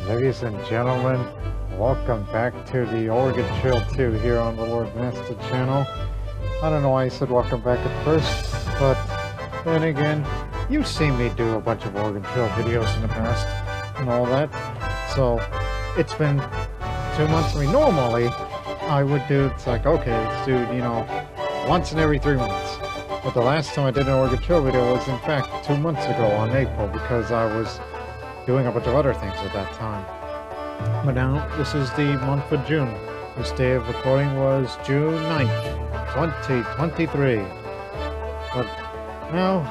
Ladies and gentlemen, welcome back to the Oregon Trail 2 here on the Lord Master channel. I don't know why I said welcome back at first, but then again, you've seen me do a bunch of Oregon Trail videos in the past and all that. So it's been 2 months. I mean, normally I would do, it's like, okay, let's do, once in every 3 months. But the last time I did an Oregon Trail video was in fact 2 months ago on April, because I was doing a bunch of other things at that time. But now, this is the month of June. This day of recording was June 9th, 2023. But now,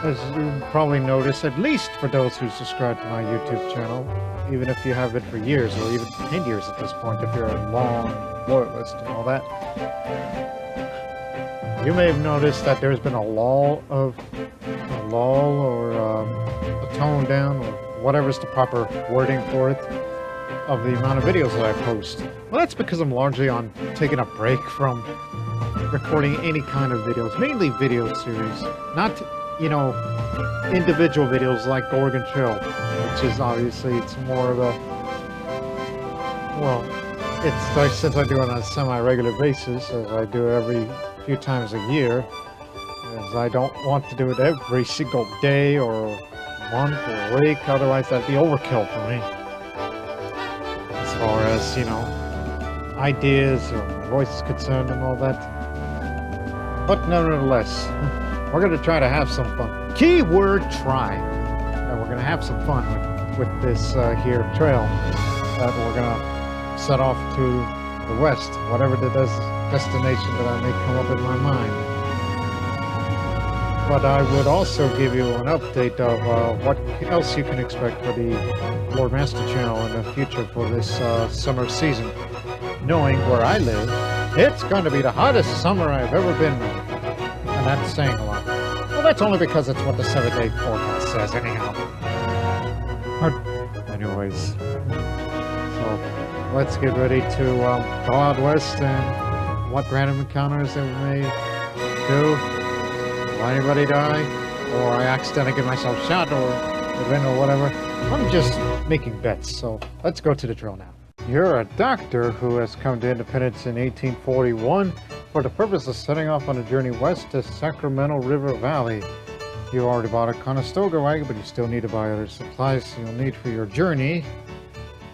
as you probably noticed, at least for those who subscribe to my YouTube channel, even if you have been for years, or even 10 years at this point, if you're a long loyalist and all that, you may have noticed that there's been a lull or a tone down, or whatever's the proper wording for it, of the amount of videos that I post. Well, that's because I'm largely on taking a break from recording any kind of videos, mainly video series, not, individual videos like Oregon Trail, which is obviously, it's more of a, well, it's like, since I do it on a semi-regular basis, as I do every few times a year, as I don't want to do it every single day or month or week, otherwise that'd be overkill for me. As far as, ideas or voice is concerned and all that. But nevertheless, we're going to try to have some fun. Keyword try. And we're going to have some fun with this here trail that we're going to set off to the west, whatever the destination that I may come up in my mind. But I would also give you an update of what else you can expect for the Lord Master channel in the future for this summer season. Knowing where I live, it's going to be the hottest summer I've ever been in. And that's saying a lot. Well, that's only because it's what the 7-day forecast says anyhow. But anyways, so let's get ready to go out west and what random encounters that we may do. Will anybody die, or I accidentally get myself shot, or win, or whatever. I'm just making bets, so let's go to the trail now. You're a doctor who has come to Independence in 1841 for the purpose of setting off on a journey west to Sacramento River Valley. You already bought a Conestoga wagon, but you still need to buy other supplies you'll need for your journey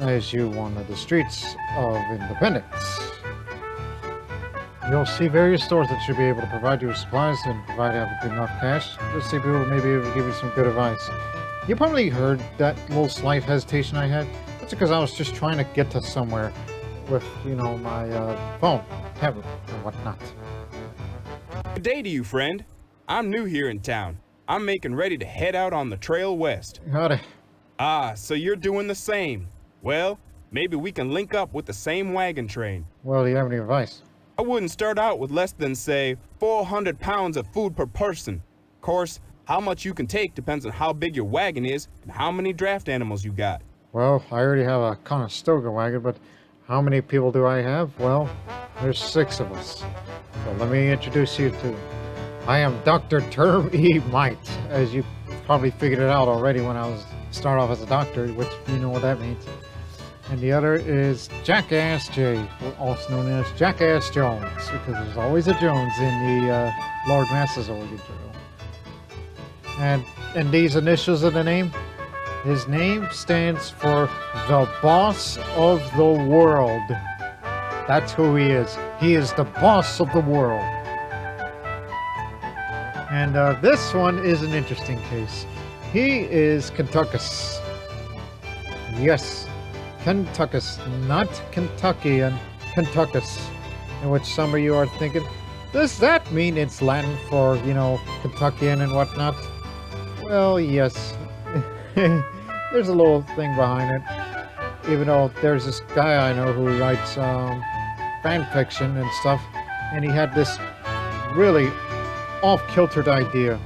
as you wander the streets of Independence. You'll see various stores that should be able to provide you with supplies and provide you with enough cash. You'll see people who may be able to give you some good advice. You probably heard that little slight hesitation I had. That's because I was just trying to get to somewhere with, my phone, tablet, and whatnot. Good day to you, friend. I'm new here in town. I'm making ready to head out on the trail west. Howdy. Ah, so you're doing the same. Well, maybe we can link up with the same wagon train. Well, do you have any advice? I wouldn't start out with less than, say, 400 pounds of food per person. Of course, how much you can take depends on how big your wagon is and how many draft animals you got. Well, I already have a Conestoga wagon, but how many people do I have? Well, there's 6 of us. So let me introduce you to... I am Dr. Term E. Might, as you probably figured it out already when I was start off as a doctor, which you know what that means. And the other is Jackass J, also known as Jackass Jones, because there's always a Jones in the Lord Master's Oregon Trail. And these initials of the name, his name stands for the Boss of the World. That's who he is. He is the boss of the world. And this one is an interesting case. He is Kentuckus. Yes. Kentuckus, not Kentuckian, Kentuckus, in which some of you are thinking, does that mean it's Latin for, Kentuckian and whatnot? Well, yes. There's a little thing behind it. Even though there's this guy I know who writes fan fiction and stuff, and he had this really off-kiltered idea,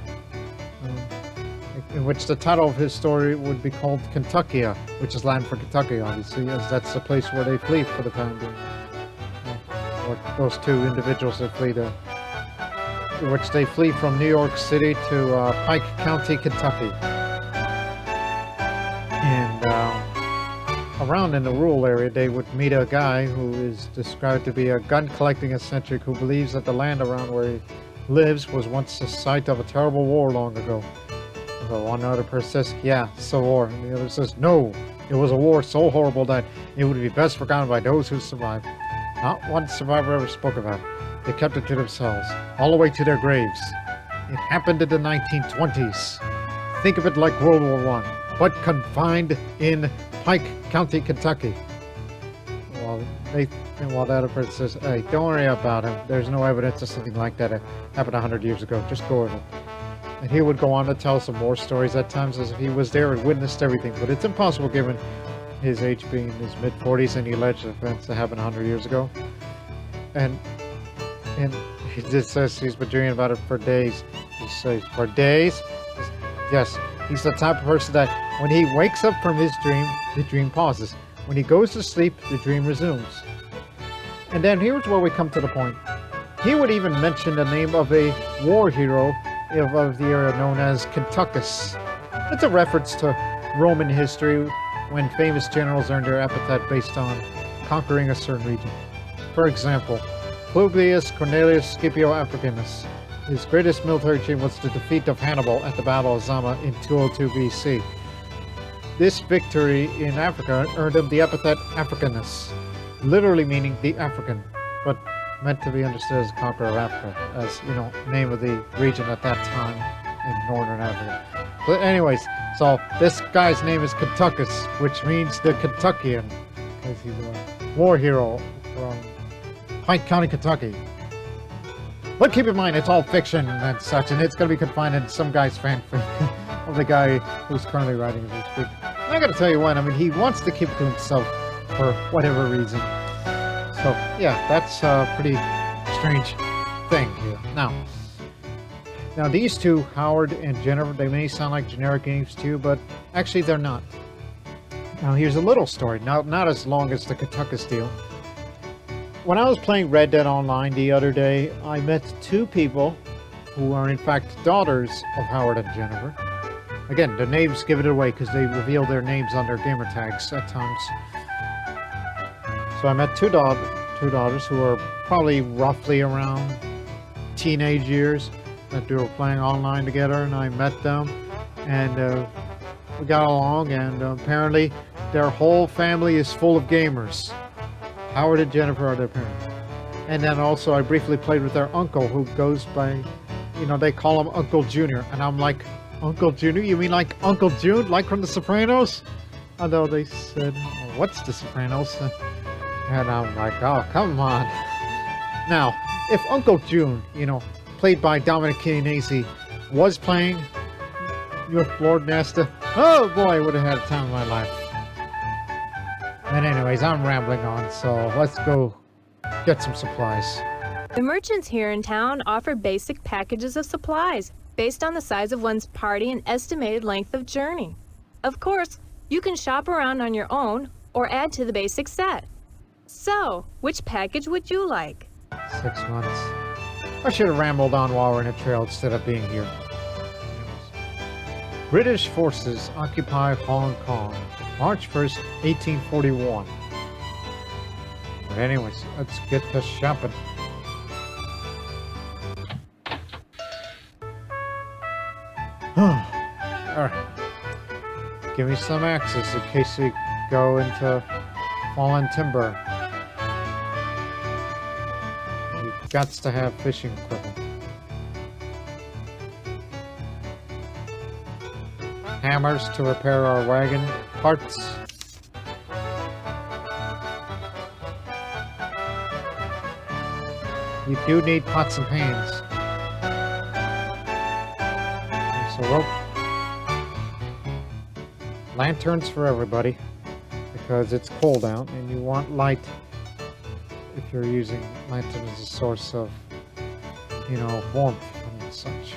in which the title of his story would be called Kentuckia, which is Latin for Kentucky, obviously, as that's the place where they flee for the time being. Or those 2 individuals that flee to, which they flee from New York City to Pike County, Kentucky. And around in the rural area, they would meet a guy who is described to be a gun-collecting eccentric who believes that the land around where he lives was once the site of a terrible war long ago. But one other person says, yeah, it's a war. And the other says, no, it was a war so horrible that it would be best forgotten by those who survived. Not one survivor ever spoke about it. They kept it to themselves, all the way to their graves. It happened in the 1920s. Think of it like World War I, but confined in Pike County, Kentucky. Well, the other person says, hey, don't worry about him. There's no evidence of something like that happened 100 years ago. Just go with it. And he would go on to tell some more stories at times as if he was there and witnessed everything. But it's impossible given his age being in his mid-40s and the alleged events that happened 100 years ago. And he just says he's been dreaming about it for days. He says, for days? Yes, he's the type of person that when he wakes up from his dream, the dream pauses. When he goes to sleep, the dream resumes. And then here's where we come to the point. He would even mention the name of a war hero of the era known as Kentuckus. It's a reference to Roman history when famous generals earned their epithet based on conquering a certain region. For example, Publius Cornelius Scipio Africanus. His greatest military achievement was the defeat of Hannibal at the Battle of Zama in 202 BC. This victory in Africa earned him the epithet Africanus, literally meaning the African, but meant to be understood as conqueror of Africa, as, you know, name of the region at that time in northern Africa. But anyways, so this guy's name is Kentuckus, which means the Kentuckian, because he's a war hero from Pike County, Kentucky. But keep in mind, it's all fiction and such, and it's going to be confined in some guy's fanfic of the guy who's currently writing as we speak. I got to tell you what, I mean, he wants to keep it to himself for whatever reason. So, yeah, that's a pretty strange thing here. Now these two, Howard and Jennifer, they may sound like generic names to you, but actually they're not. Now, here's a little story, not as long as the Kentuckus deal. When I was playing Red Dead Online the other day, I met two people who are in fact daughters of Howard and Jennifer. Again, the names give it away because they reveal their names on their gamer tags at times. So I met two daughters who are probably roughly around teenage years that they were playing online together, and I met them, and we got along, and apparently their whole family is full of gamers. Howard and Jennifer are their parents. And then also I briefly played with their uncle, who goes by, you know, they call him Uncle Junior, and I'm like, Uncle Junior? You mean like Uncle June, like from The Sopranos? Although they said, oh, what's The Sopranos? And I'm like, oh, come on. Now, if Uncle June, you know, played by Dominic Chianese, was playing your Lord Nesta, oh boy, I would have had a time of my life. And anyways, I'm rambling on, so let's go get some supplies. The merchants here in town offer basic packages of supplies based on the size of one's party and estimated length of journey. Of course, you can shop around on your own or add to the basic set. So, which package would you like? 6 months. I should have rambled on while we're in a trail instead of being here. British forces occupy Hong Kong, March 1st, 1841. But anyways, let's get to shopping. Alright. Give me some axes in case we go into fallen timber. You've got to have fishing equipment. Hammers to repair our wagon parts. You do need pots and pans. There's a rope. Lanterns for everybody, because it's cold out and you want light if you're using lantern as a source of, you know, warmth and such.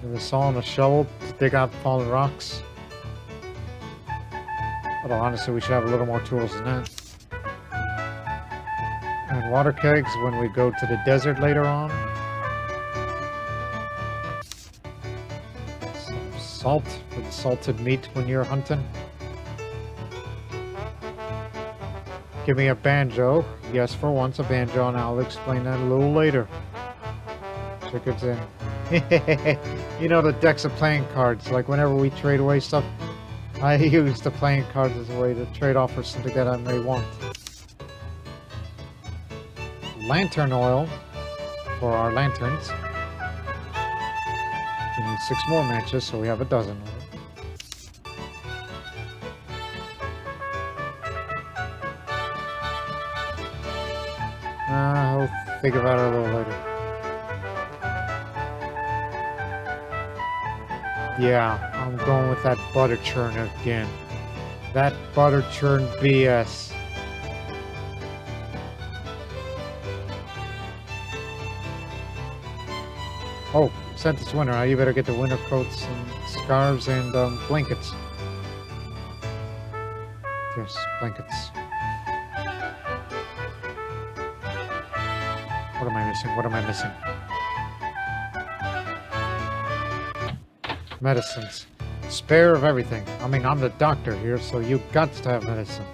There's a saw and a shovel to dig out fallen rocks. Although honestly, we should have a little more tools than that. And water kegs when we go to the desert later on. Some salt for the salted meat when you're hunting. Give me a banjo. Yes, for once a banjo, and I'll explain that a little later. Chickens in. You know, the decks of playing cards. Like whenever we trade away stuff, I use the playing cards as a way to trade off for something that I may want. Lantern oil for our lanterns. We need 6 more matches, so we have a dozen. I'll think about it a little later. Yeah, I'm going with that butter churn again. That butter churn BS. Oh, since it's winter, you better get the winter coats and scarves and blankets. Yes, blankets. What am I missing? What am I missing? Medicines. Spare of everything. I mean, I'm the doctor here, so you got to have medicine.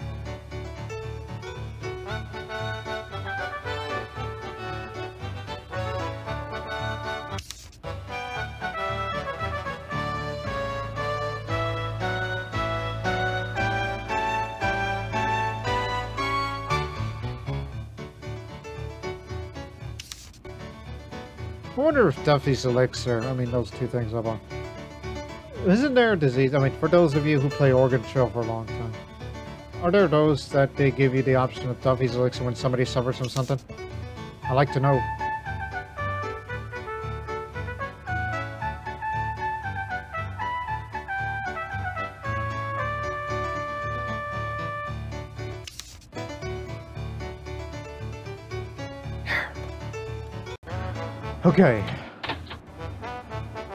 I wonder if Duffy's elixir, I mean those two things up on. Isn't there a disease? I mean, for those of you who play Oregon Trail for a long time, are there those that they give you the option of Duffy's elixir when somebody suffers from something? I like to know. Okay.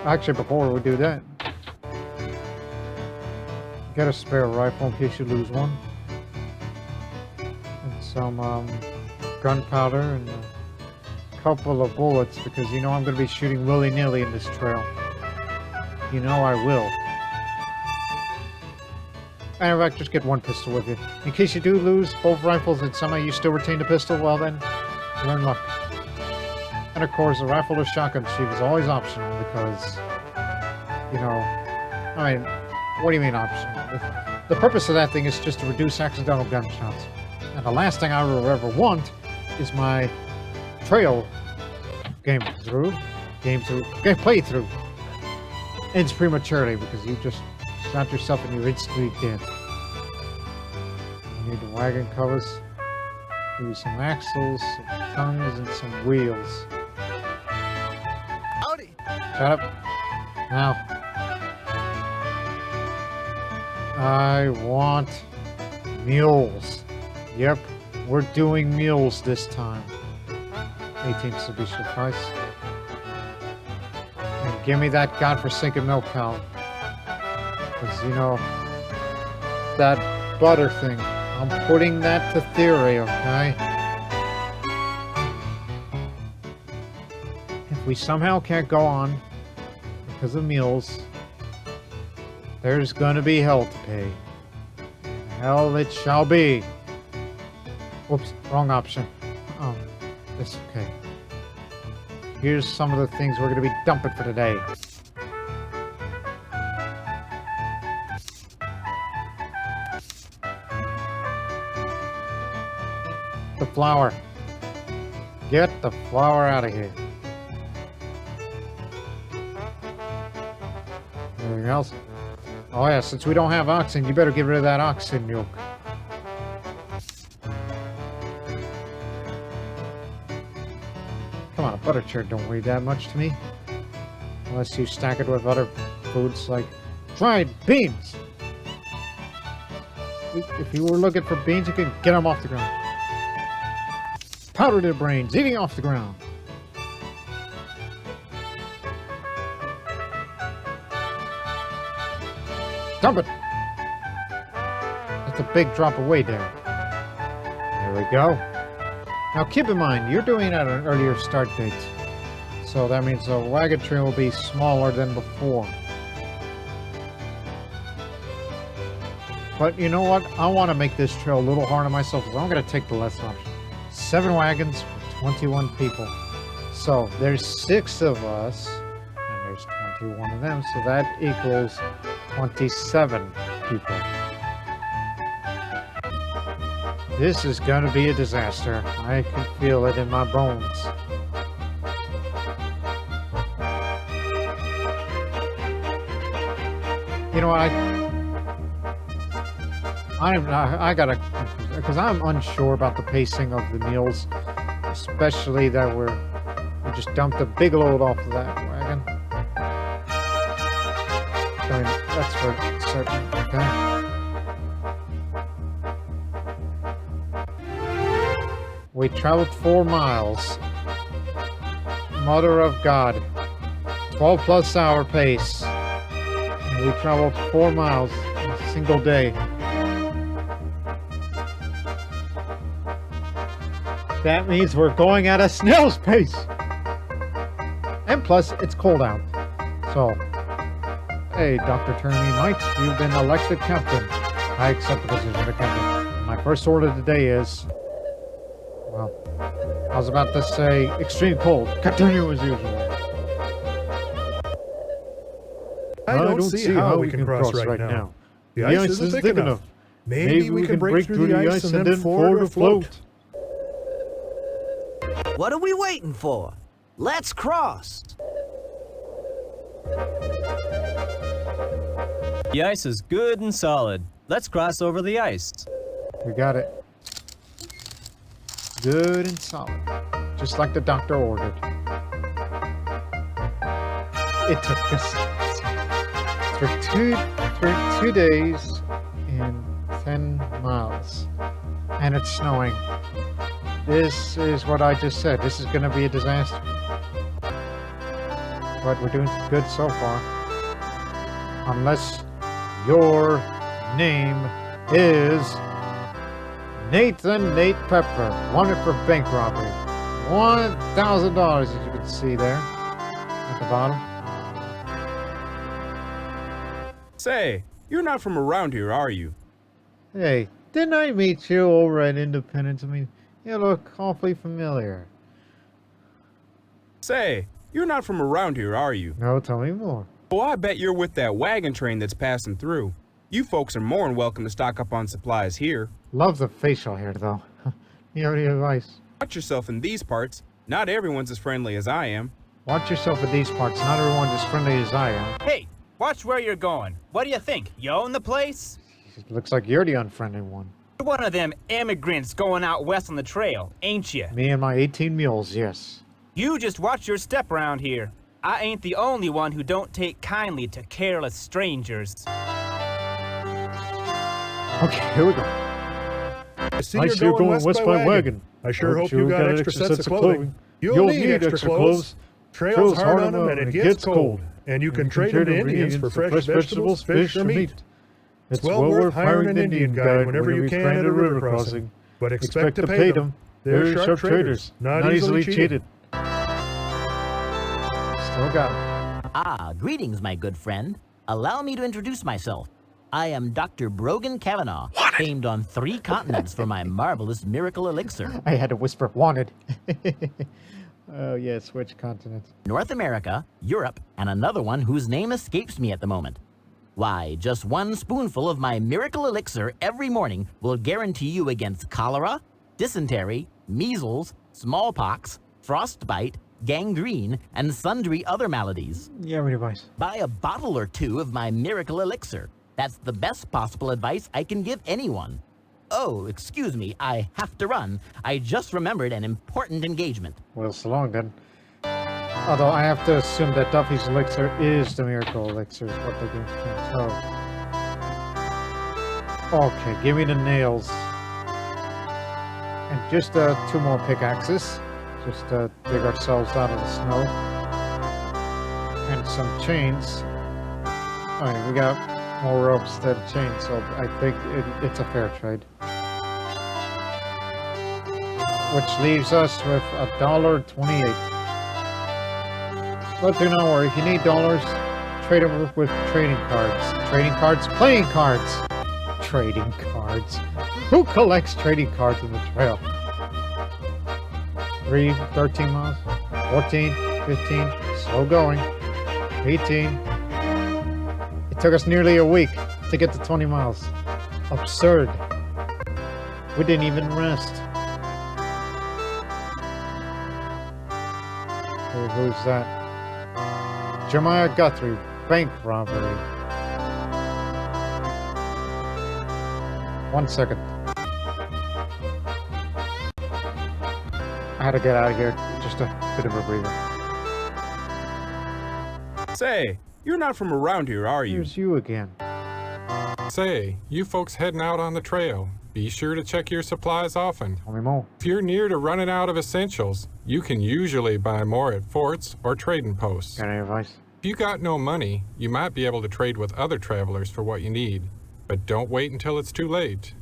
Actually, before we do that, get a spare rifle in case you lose one. And some gunpowder and a couple of bullets because you know I'm going to be shooting willy-nilly in this trail. You know I will. And in fact, just get one pistol with you. In case you do lose both rifles and somehow you still retain the pistol, well then, you're in luck. And of course, a rifle or shotgun sheath is always optional because, you know, I mean, what do you mean optional? The purpose of that thing is just to reduce accidental gunshots. And the last thing I will ever want is my trail playthrough ends prematurely because you just shot yourself and you're instantly dead. You need the wagon covers, maybe some axles, some tongues, and some wheels. Howdy. Shut up. Now. I want mules. Yep, we're doing mules this time. 18 to be suffice. And give me that godforsaken milk cow. Because, you know, that butter thing, I'm putting that to theory, okay? If we somehow can't go on because of mules, there's gonna be hell to pay. Hell it shall be. Whoops, wrong option. Oh, that's okay. Here's some of the things we're gonna be dumping for today. The flour. Get the flour out of here. Anything else? Oh yeah, since we don't have oxen, you better get rid of that oxen milk. Come on, a butter churn don't weigh that much to me. Unless you stack it with other foods like dried beans. If you were looking for beans, you can get them off the ground. Powder their brains, eating off the ground. Dump it! That's a big drop away there. There we go. Now keep in mind, you're doing it at an earlier start date. So that means the wagon train will be smaller than before. But you know what? I want to make this trail a little hard on myself, so I'm going to take the less option. 7 wagons for 21 people. So there's 6 of us, and there's 21 of them, so that equals 27 people. This is going to be a disaster. I can feel it in my bones. You know, I gotta, because I'm unsure about the pacing of the Mules, especially that we just dumped a big load off of that wagon. I mean, that's for certain, okay? We traveled 4 miles. Mother of God. 12 plus hour pace. And we traveled 4 miles in a single day. That means we're going at a snail's pace. And plus, it's cold out. So, hey, Dr. Tourney Mites, you've been elected captain. I accept the position of captain. My first order today is, well, I was about to say extreme cold. Continue as usual. I don't see how we can cross right now. The ice isn't thick enough. Maybe we can break through the ice and then ford afloat. What are we waiting for? Let's cross. The ice is good and solid. Let's cross over the ice. We got it. Good and solid. Just like the doctor ordered. It took us for two days and 10 miles. And it's snowing. This is what I just said. This is going to be a disaster. But we're doing good so far. Unless your name is Nathan Nate Pepper. Wanted for bank robbery. $1,000 as you can see there at the bottom. Say, you're not from around here, are you? Hey, didn't I meet you over at Independence? I mean, you look awfully familiar. Say, you're not from around here, are you? No, tell me more. Well, I bet you're with that wagon train that's passing through. You folks are more than welcome to stock up on supplies here. Love the facial hair, though. You have any advice? Watch yourself in these parts. Not everyone's as friendly as I am. Watch yourself in these parts. Not everyone's as friendly as I am. Hey, watch where you're going. What do you think? You own the place? It looks like you're the unfriendly one. You're one of them immigrants going out west on the trail, ain't you? Me and my 18 mules, yes. You just watch your step around here. I ain't the only one who don't take kindly to careless strangers. Okay, here we go. I see you're going west by wagon. I sure hope you got extra sets of clothing. You'll need extra clothes. Trail's hard on them and it gets cold. And you can trade them to Indians for fresh vegetables, fish, or meat. It's well worth hiring an Indian guide whenever you can at a river crossing. But expect to pay them. They're sharp traders, not easily cheated. Still got it. Ah, greetings, my good friend. Allow me to introduce myself. I am Dr. Brogan Kavanaugh, famed on 3 continents for my marvelous miracle elixir. I had to whisper, wanted. Oh, yeah, switch continents. North America, Europe, and another one whose name escapes me at the moment. Why, just 1 spoonful of my miracle elixir every morning will guarantee you against cholera, dysentery, measles, smallpox, frostbite, gangrene, and sundry other maladies. Yeah, what advice? Buy a bottle or 2 of my miracle elixir. That's the best possible advice I can give anyone. Oh, excuse me, I have to run. I just remembered an important engagement. Well, so long then. Although I have to assume that Duffy's elixir is the miracle elixir, is what they can't tell. Okay, give me the nails. And just 2 more pickaxes. Just to dig ourselves out of the snow. And some chains. Alright, we got more ropes than chains, so I think it's a fair trade. Which leaves us with $1.28. But do not worry, if you need dollars, trade them with trading cards. Trading cards, playing cards. Trading cards. Who collects trading cards in the trail? 13 miles, 14, 15, slow going, 18. It took us nearly a week to get to 20 miles. Absurd. We didn't even rest. Who's that? Jeremiah Guthrie, bank robbery. 1 second. I had to get out of here. Just a bit of a breather. Say, you're not from around here, are you? Here's you again. Say, you folks heading out on the trail, be sure to check your supplies often. Tell me more. If you're near to running out of essentials, you can usually buy more at forts or trading posts. Got any advice? If you got no money, you might be able to trade with other travelers for what you need. But don't wait until it's too late.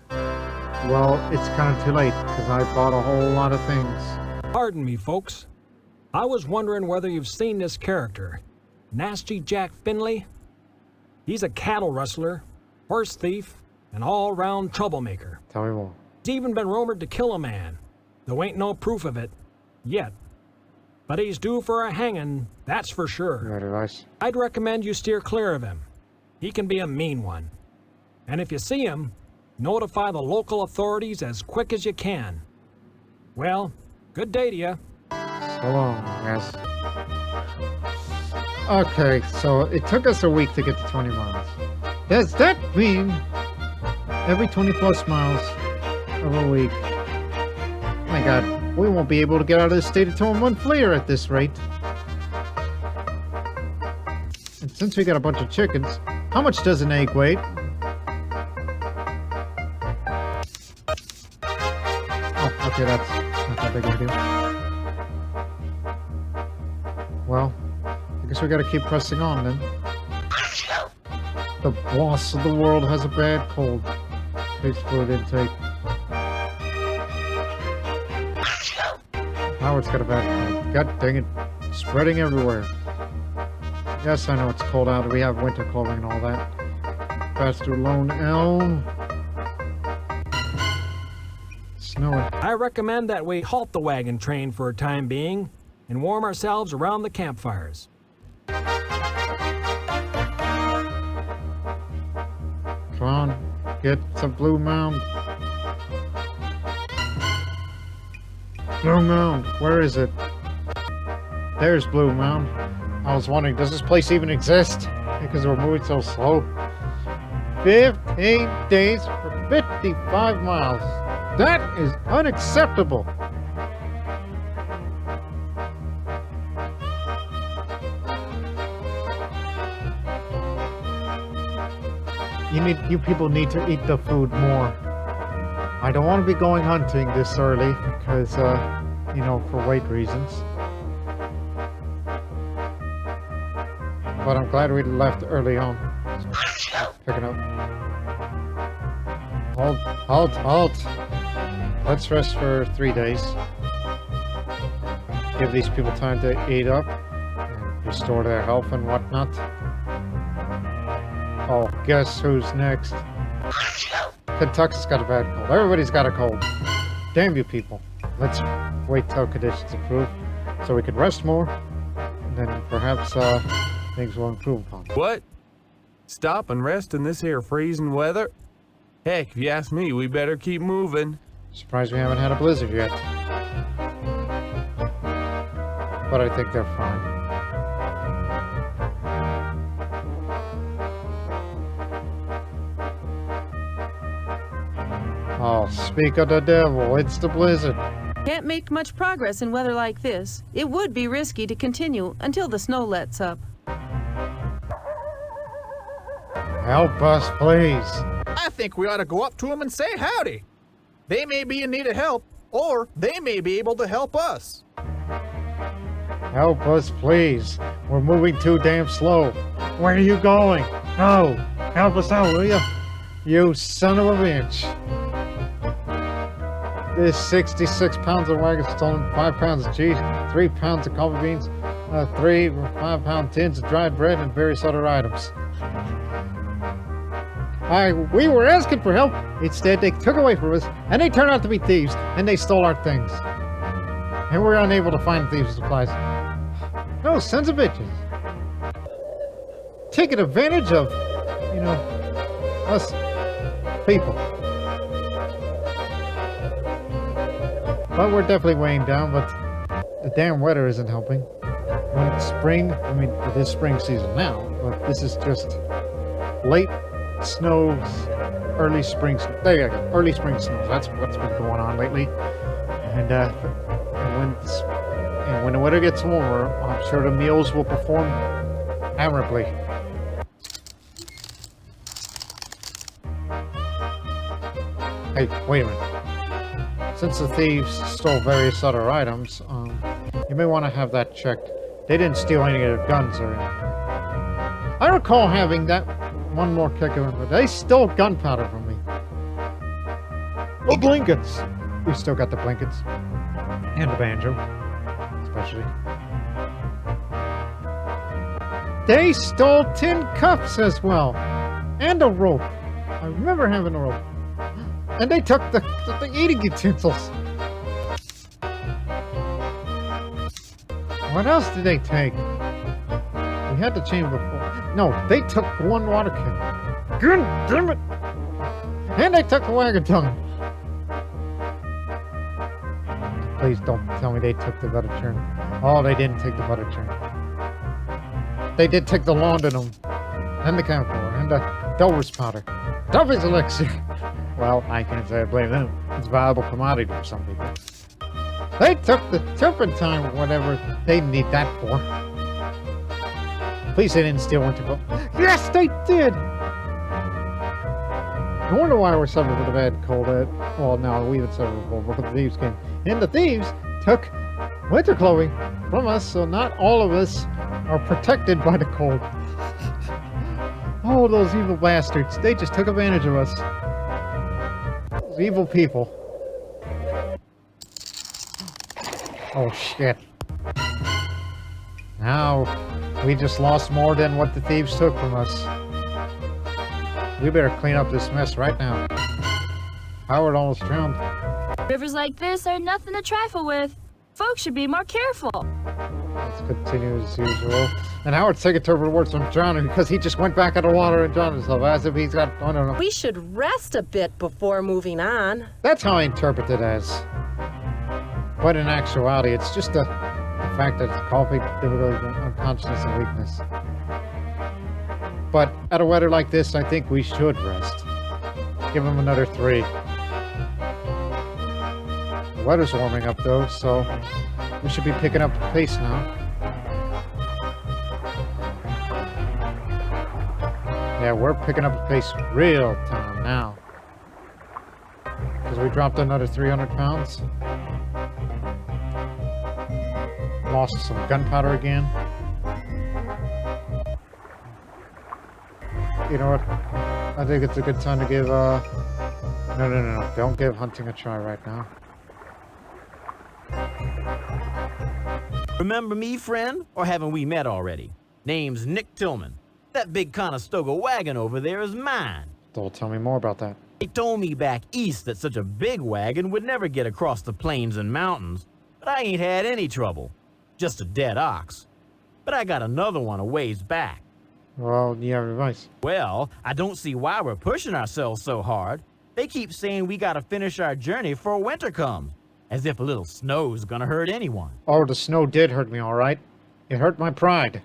Well, it's kind of too late, because I bought a whole lot of things. Pardon me, folks. I was wondering whether you've seen this character. Nasty Jack Finley? He's a cattle rustler, horse thief, and all-round troublemaker. Tell me more. He's even been rumored to kill a man, though ain't no proof of it, yet. But he's due for a hanging, that's for sure. Got advice? I'd recommend you steer clear of him. He can be a mean one. And if you see him, notify the local authorities as quick as you can. Well, good day to you. So long, yes. Okay, so it took us a week to get to 20 miles. Does that mean every 20 plus miles of a week? My God, we won't be able to get out of this state until a month later at this rate. And since we got a bunch of chickens, how much does an egg weigh? Oh, okay, that's not that big of a deal. Well, I guess we gotta keep pressing on then. The boss of the world has a bad cold. Increased fluid intake. Howard's got a bad cold. God dang it. Spreading everywhere. Yes, I know it's cold out. We have winter clothing and all that. Pass through Lone Elm. Snowing. I recommend that we halt the wagon train for a time being and warm ourselves around the campfires. Come on, get to Blue Mound. Blue Mound, where is it? There's Blue Mound. I was wondering, does this place even exist? Because we're moving so slow. 15 days for 55 miles. That is unacceptable. You people need to eat the food more. I don't want to be going hunting this early because, you know, for weight reasons. But I'm glad we left early on. Picking up. Halt. Let's rest for 3 days. Give these people time to eat up and restore their health and whatnot. Oh, guess who's next? Kentucky's got a bad cold. Everybody's got a cold. Damn you people. Let's wait till conditions improve so we can rest more. And then perhaps things will improve upon. What? Stop and rest in this here freezing weather? Heck, if you ask me, we better keep moving. Surprised we haven't had a blizzard yet. But I think they're fine. Oh, speak of the devil, it's the blizzard. Can't make much progress in weather like this. It would be risky to continue until the snow lets up. Help us, please. I think we ought to go up to them and say howdy. They may be in need of help, or they may be able to help us. Help us, please. We're moving too damn slow. Where are you going? No. Help us out, will you? You son of a bitch. This 66 pounds of wagon stolen, 5 pounds of cheese, 3 pounds of coffee beans, 3 5-pound tins of dried bread, and various other items. We were asking for help. Instead, they took away from us, and they turned out to be thieves, and they stole our things. And we're unable to find thieves' supplies. No, sons of bitches. Taking advantage of, us people. But we're definitely weighing down, but the damn weather isn't helping. When it's spring, it is spring season now, but this is just late snows, early spring. There you go, early spring snows. That's what's been going on lately. And when the weather gets warmer, I'm sure the Mules will perform admirably. Hey, wait a minute. Since the thieves stole various other items, you may want to have that checked. They didn't steal any of the guns or anything. I recall having that one more kicker, but they stole gunpowder from me. The blankets! We still got the blankets. And the banjo, especially. They stole tin cups as well. And a rope. I remember having a rope. And they took the eating utensils. What else did they take? We had the chain before. No, they took one water can. God damn it! And they took the wagon tongue. Please don't tell me they took the butter churn. Oh, they didn't take the butter churn. They did take the laudanum. And the camphor. And the Dover's powder. Dover's elixir. Well, I can't say I blame them. It's a valuable commodity for some people. They took the turpentine or whatever they need that for. Please they didn't steal winter coat. Yes, they did! I wonder why we're suffering with a bad cold. Well, no, we would suffer with cold, but the thieves came. And the thieves took winter clothing from us, so not all of us are protected by the cold. Oh, those evil bastards. They just took advantage of us. Those evil people. Oh, shit. Now, we just lost more than what the thieves took from us. We better clean up this mess right now. Howard almost drowned. Rivers like this are nothing to trifle with. Folks should be more careful. Let's continue as usual. And Howard's taking to rewards from drowning because he just went back out of water and drowned himself as if he's got, I don't know. We should rest a bit before moving on. That's how I interpret it as. But in actuality, it's just the fact that it's coffee, difficulty, unconsciousness, and weakness. But at a weather like this, I think we should rest. Give him another 3. The weather's warming up though, so we should be picking up the pace now. Yeah, we're picking up the pace real time now. Because we dropped another 300 pounds. Lost some gunpowder again. You know what? I think it's a good time to give, No. Don't give hunting a try right now. Remember me, friend? Or haven't we met already? Name's Nick Tillman. That big Conestoga wagon over there is mine. Don't tell me more about that. They told me back east that such a big wagon would never get across the plains and mountains, but I ain't had any trouble. Just a dead ox. But I got another one a ways back. Well, you have advice? Well, I don't see why we're pushing ourselves so hard. They keep saying we gotta finish our journey before winter comes. As if a little snow's gonna hurt anyone. Oh, the snow did hurt me, all right. It hurt my pride.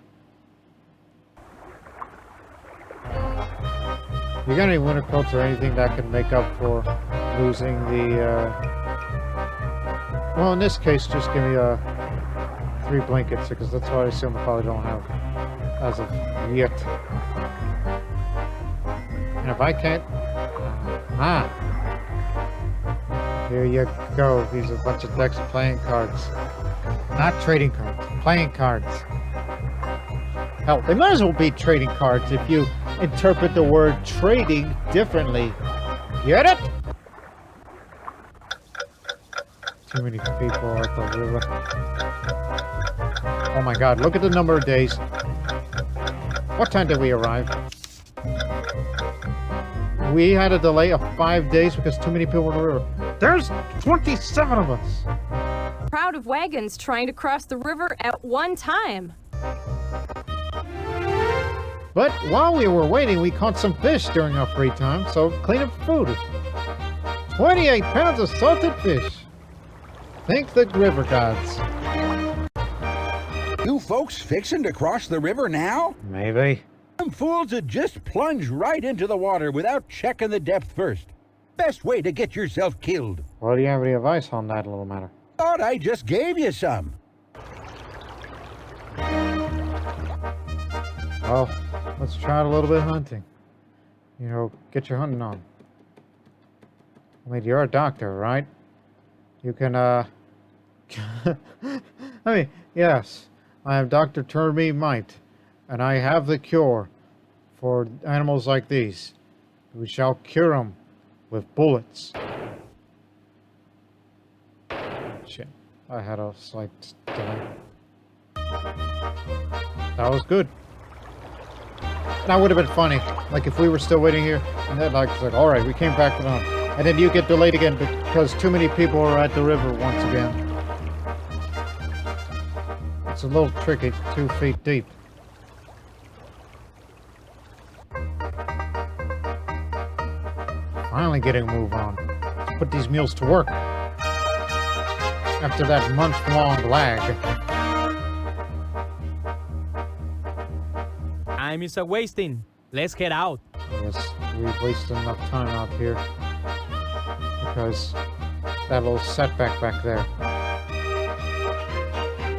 You got any winter coats or anything that can make up for losing the, Well, in this case, just give me, 3 blankets, because that's what I assume I probably don't have as of yet. And if I can't... Here you go. These are a bunch of decks of playing cards. Not trading cards. Playing cards. Hell, they might as well be trading cards if you interpret the word trading differently. Get it? Too many people at the river. Oh my god, look at the number of days. What time did we arrive? we had a delay of 5 days because too many people were in the river. There's 27 of us. Crowd of wagons trying to cross the river at one time. But while we were waiting, we caught some fish during our free time, so clean up food. 28 pounds of salted fish. Thank the river gods. You folks fixing to cross the river now? Maybe. Some fools would just plunge right into the water without checking the depth first. Best way to get yourself killed. Well, do you have any advice on that little matter? Thought I just gave you some. Well, let's try a little bit of hunting. You know, get your hunting on. I mean, you're a doctor, right? You can, I mean, yes, I am Dr. Turby Might, and I have the cure for animals like these. We shall cure them with bullets. Shit, I had a slight delay. That was good. That would have been funny, like if we were still waiting here, and then like, it's like, all right, we came back on, and then you get delayed again because too many people are at the river once again. It's a little tricky, 2 feet deep. Finally getting a move on. Let's put these mules to work. After that month-long lag. Time is wasting. Let's get out. Yes, we've wasted enough time out here. Because that little setback back there.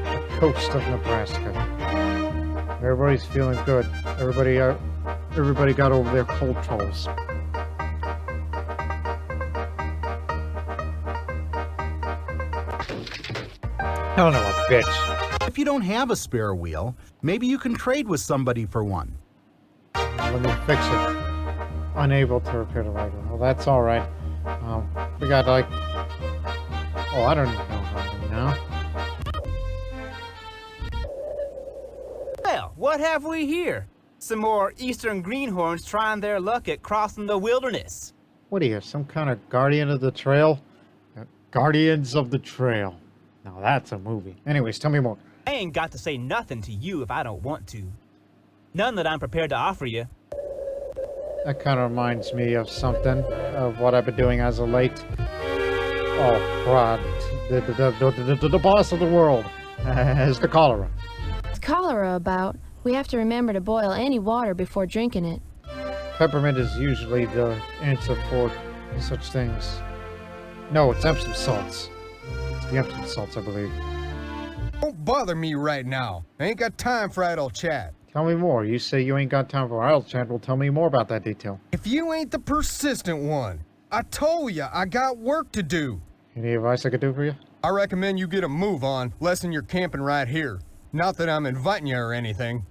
The coast of Nebraska. Everybody's feeling good. Everybody got over their cold trolls. Hell no, a bitch. If you don't have a spare wheel, maybe you can trade with somebody for one. Let me fix it. Unable to repair the wagon. Well, that's all right. We got like... Oh, I don't know how many now. Well, what have we here? Some more eastern greenhorns trying their luck at crossing the wilderness. What are you, some kind of guardian of the trail? Guardians of the Trail. Now that's a movie. Anyways, tell me more. I ain't got to say nothing to you if I don't want to. None that I'm prepared to offer you. That kind of reminds me of something, of what I've been doing as of late. Oh, crud. The boss of the world is the cholera. What's cholera about? We have to remember to boil any water before drinking it. Peppermint is usually the answer for such things. No, it's Epsom salts. It's the Epsom salts, I believe. Don't bother me right now. I ain't got time for idle chat. Tell me more. You say you ain't got time for idle chat. Well, tell me more about that detail. If you ain't the persistent one, I told ya I got work to do. Any advice I could do for you? I recommend you get a move on, lessen you're camping right here. Not that I'm inviting you or anything.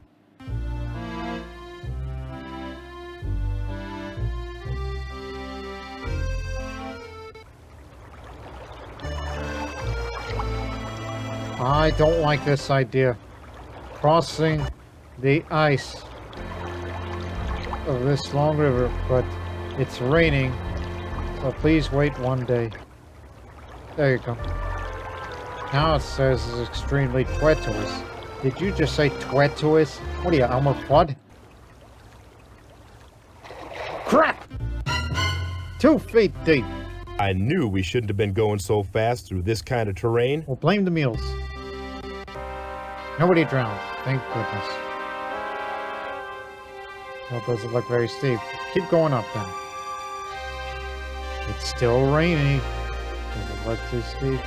I don't like this idea. Crossing the ice of this long river, but it's raining, so please wait 1 day. There you go. Now it says it's extremely treacherous. Did you just say treacherous? What are you, Elmer Fudd? Crap! 2 feet deep. I knew we shouldn't have been going so fast through this kind of terrain. Well, blame the mules. Nobody drowned, thank goodness. Well, it doesn't look very steep. Keep going up then. It's still raining. Does it look too steep?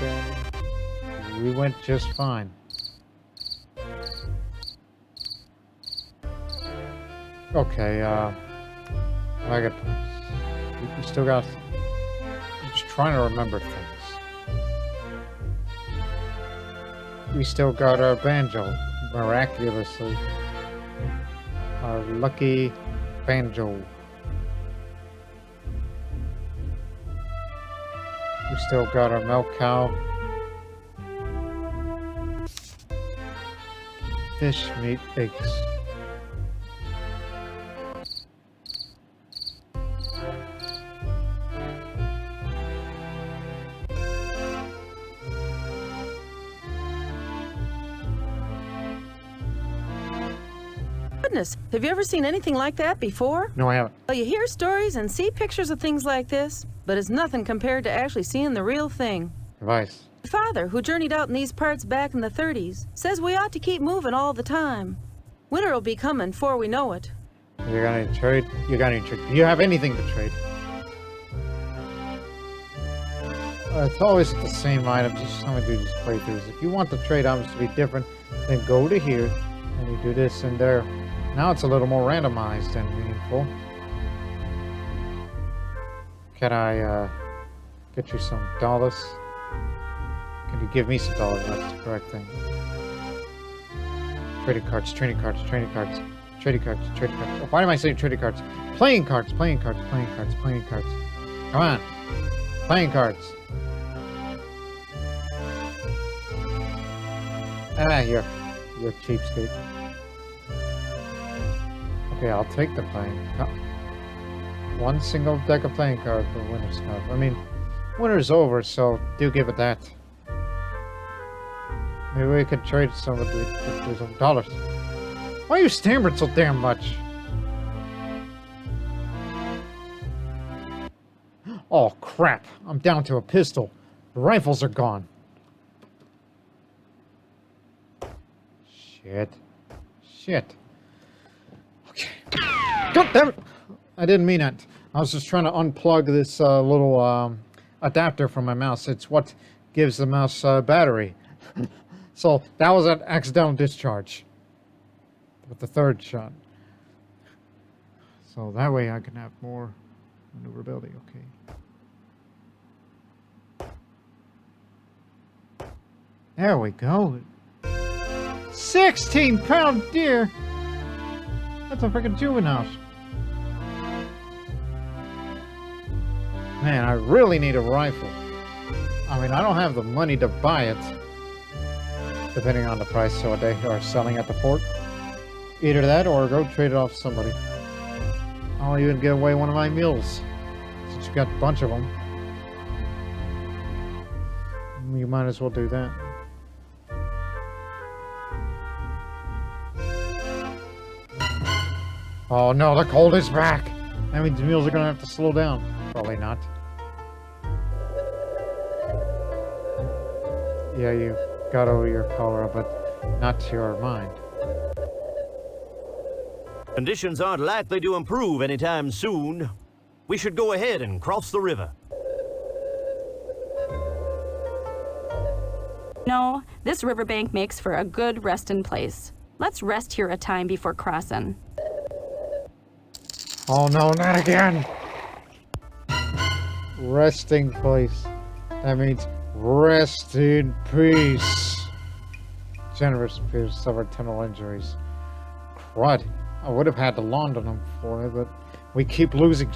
We went just fine. Okay, I got... We still got... I'm just trying to remember things. We still got our banjo, miraculously. Our lucky banjo. We still got our milk cow. Fish, meat, eggs. goodness, have you ever seen anything like that before? No, I haven't. Well, you hear stories and see pictures of things like this, but it's nothing compared to actually seeing the real thing. Advice. My father, who journeyed out in these parts back in the 30s, says we ought to keep moving all the time. Winter will be coming before we know it. You're gonna trade? You're gonna trade. Do you have anything to trade? It's always the same items. Just how I do these playthroughs. If you want the trade items to be different, then go to here and you do this and there. Now it's a little more randomized and meaningful. Can I get you some dollars? Can you give me some dollars? That's the correct thing. Trading cards, trading cards, trading cards, trading cards, trading cards. Oh, why am I saying trading cards? Playing cards, playing cards, playing cards, playing cards. Come on. Playing cards. Ah, you're cheapskate. Okay, I'll take the playing. One single deck of playing cards for Winter's Cup. I mean, winter's over, so do give it that. Maybe we could trade some of the dollars. Why are you stammering so damn much? Oh crap! I'm down to a pistol. The rifles are gone. Shit. Shit. Okay. God damn it! I didn't mean it. I was just trying to unplug this little adapter from my mouse. It's what gives the mouse battery. So that was an accidental discharge with the third shot. So that way I can have more maneuverability. Okay. There we go. 16-pound deer. That's a freaking juvenile. Man, I really need a rifle. I mean, I don't have the money to buy it. Depending on the price so they are selling at the port. Either that or go trade it off somebody. I'll even give away one of my mules. Since you got a bunch of them. You might as well do that. Oh no, the cold is back! That means the mules are gonna have to slow down. Probably not. Yeah, you got over your cholera, but not to your mind. Conditions aren't likely to improve anytime soon. We should go ahead and cross the river. No, this riverbank makes for a good resting place. Let's rest here a time before crossing. Oh no, not again! Resting place. That means rest in peace. Generous appears to suffer internal injuries. Crud. I would have had to launder them for it, but we keep losing.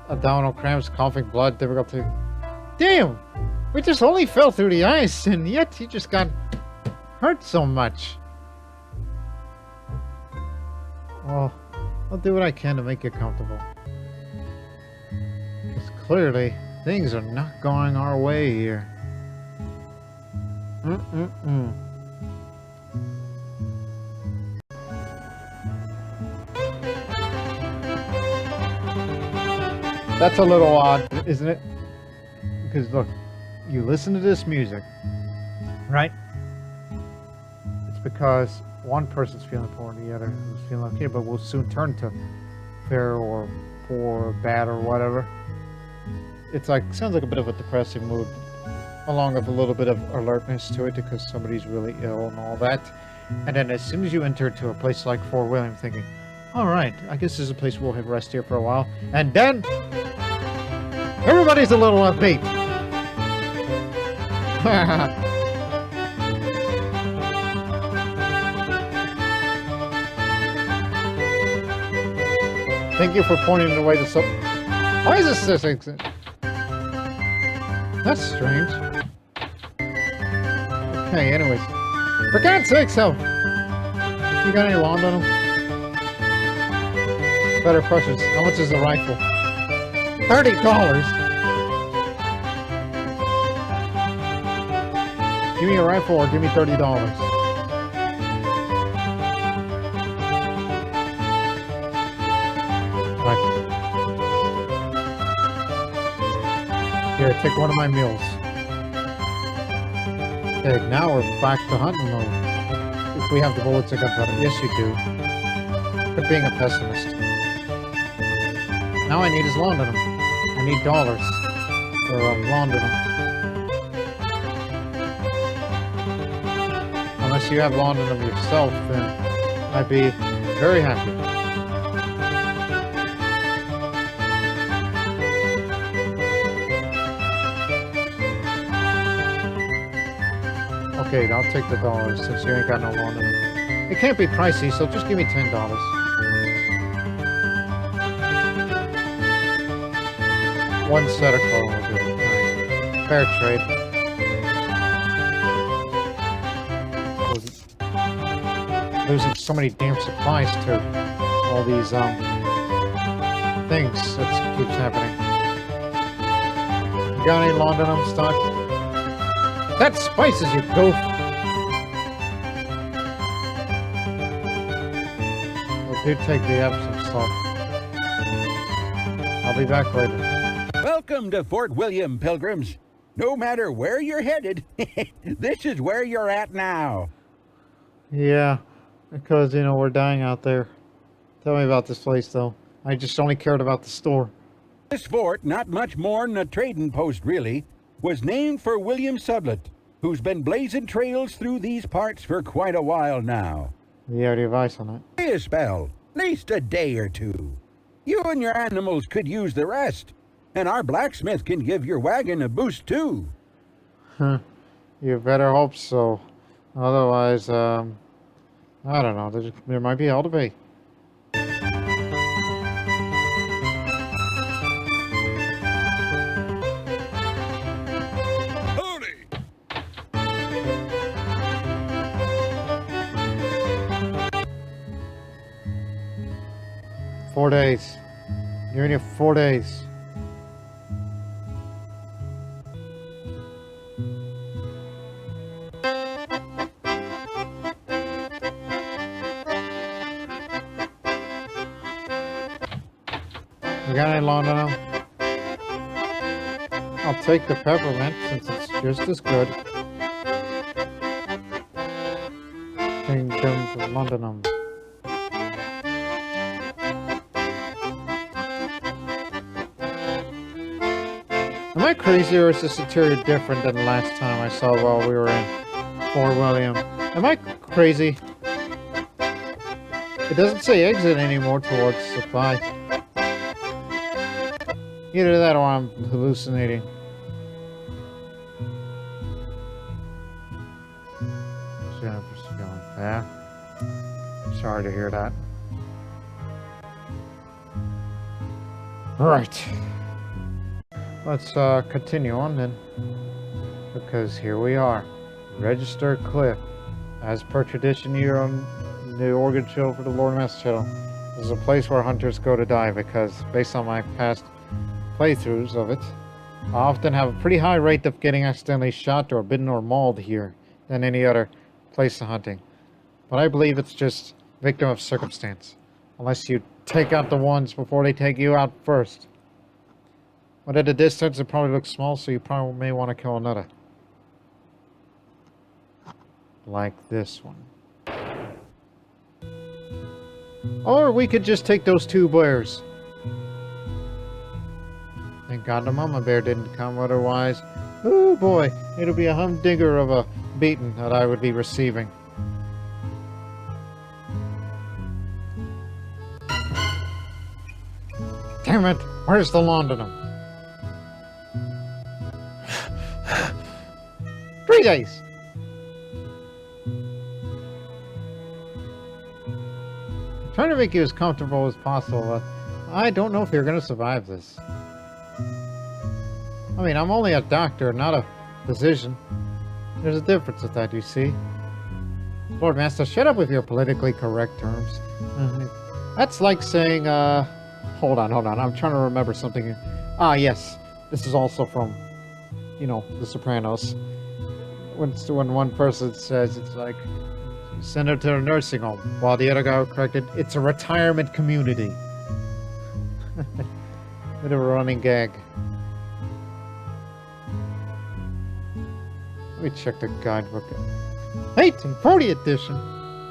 Abdominal cramps, coughing, blood, difficulty. Damn! We just only fell through the ice, and yet he just got hurt so much. Well, I'll do what I can to make you comfortable. Because clearly, things are not going our way here. That's a little odd, isn't it? Because look, you listen to this music, right? It's because one person's feeling poor and the other is feeling okay, but we'll soon turn to fair or poor or bad or whatever. It's like, sounds like a bit of a depressing mood, along with a little bit of alertness to it because somebody's really ill and all that. And then as soon as you enter to a place like Fort William, thinking, all right, I guess this is a place we'll have rest here for a while. And then everybody's a little upbeat. Thank you for pointing it away to some. Why is this exit? That's strange. Okay, anyways. For God's sake, so. You got any wand on them? Better questions. How much is the rifle? $30! Give me a rifle or give me $30. take one of my mules. Okay, now we're back to hunting mode. If we have the bullets and gunpowder. Yes, you do. Quit being a pessimist. Now I need is laudanum. I need dollars for laudanum. Unless you have laudanum yourself, then I'd be very happy. Okay, I'll take the dollars since you ain't got no laudanum. It can't be pricey, so just give me $10. One set of clothes will do it. Right. Fair trade. Losing so many damn supplies to all these things that keeps happening. You got any laudanum stock? That spices you, goof! Well, do take the Epsom salt. I'll be back later. Welcome to Fort William, pilgrims. No matter where you're headed, this is where you're at now. Yeah, because, you know, we're dying out there. Tell me about this place, though. I just only cared about the store. This fort, not much more than a trading post, really, was named for William Sublett, who's been blazing trails through these parts for quite a while now. You have any advice on that? Stay a spell, at least a day or two. You and your animals could use the rest, and our blacksmith can give your wagon a boost too. Huh. You better hope so. Otherwise, I don't know, there might be hell to pay. Howdy! 4 days. You're in here 4 days. You got any laudanum? I'll take the peppermint since it's just as good. Kingdom of laudanum. Am I crazy, or is this interior different than the last time I saw while we were in Fort William? Am I crazy? It doesn't say exit anymore towards supply. Either that or I'm hallucinating. Jennifer's feeling bad. Sorry to hear that. Alright. Let's continue on then. Because here we are. Register Cliff. As per tradition here on the Oregon Trail for the Lord Master Channel, this is a place where hunters go to die because, based on my past playthroughs of it, I often have a pretty high rate of getting accidentally shot or bitten or mauled here than any other place of hunting. But I believe it's just victim of circumstance. Unless you take out the ones before they take you out first. But at a distance it probably looks small, so you probably may want to kill another. Like this one. Or we could just take those two bears. Thank God the mama bear didn't come, otherwise, oh boy, it'll be a humdinger of a beating that I would be receiving. Damn it, where's the laudanum? 3 days! I'm trying to make you as comfortable as possible, but I don't know if you're going to survive this. I mean, I'm only a doctor, not a physician. There's a difference with that, you see. Lord Master, shut up with your politically correct terms. That's like saying, hold on, I'm trying to remember something. Ah, yes. This is also from, you know, The Sopranos. When one person says, it's like, send her to a nursing home, while the other guy corrected, it's a retirement community. Bit of a running gag. Let me check the guidebook. 1840 edition.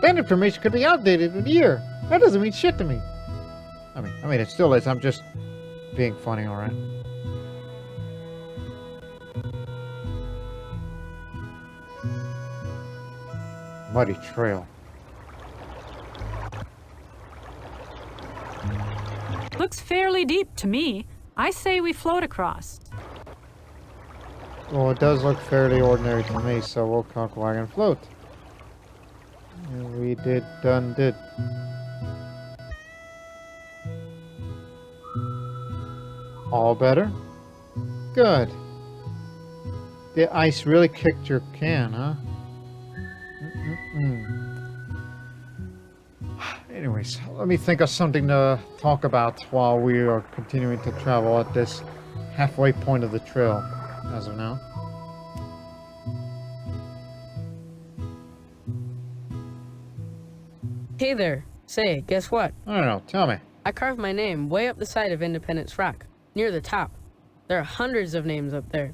That information could be outdated in a year. That doesn't mean shit to me. I mean, it still is. I'm just being funny, all right? Muddy trail. Looks fairly deep to me. I say we float across. Well, it does look fairly ordinary to me, so we'll conk wagon float. And we did. All better? Good. The ice really kicked your can, huh? Anyways, let me think of something to talk about while we are continuing to travel at this halfway point of the trail as of now. Hey there. Say, guess what? I don't know. Tell me. I carved my name way up the side of Independence Rock, near the top. There are hundreds of names up there.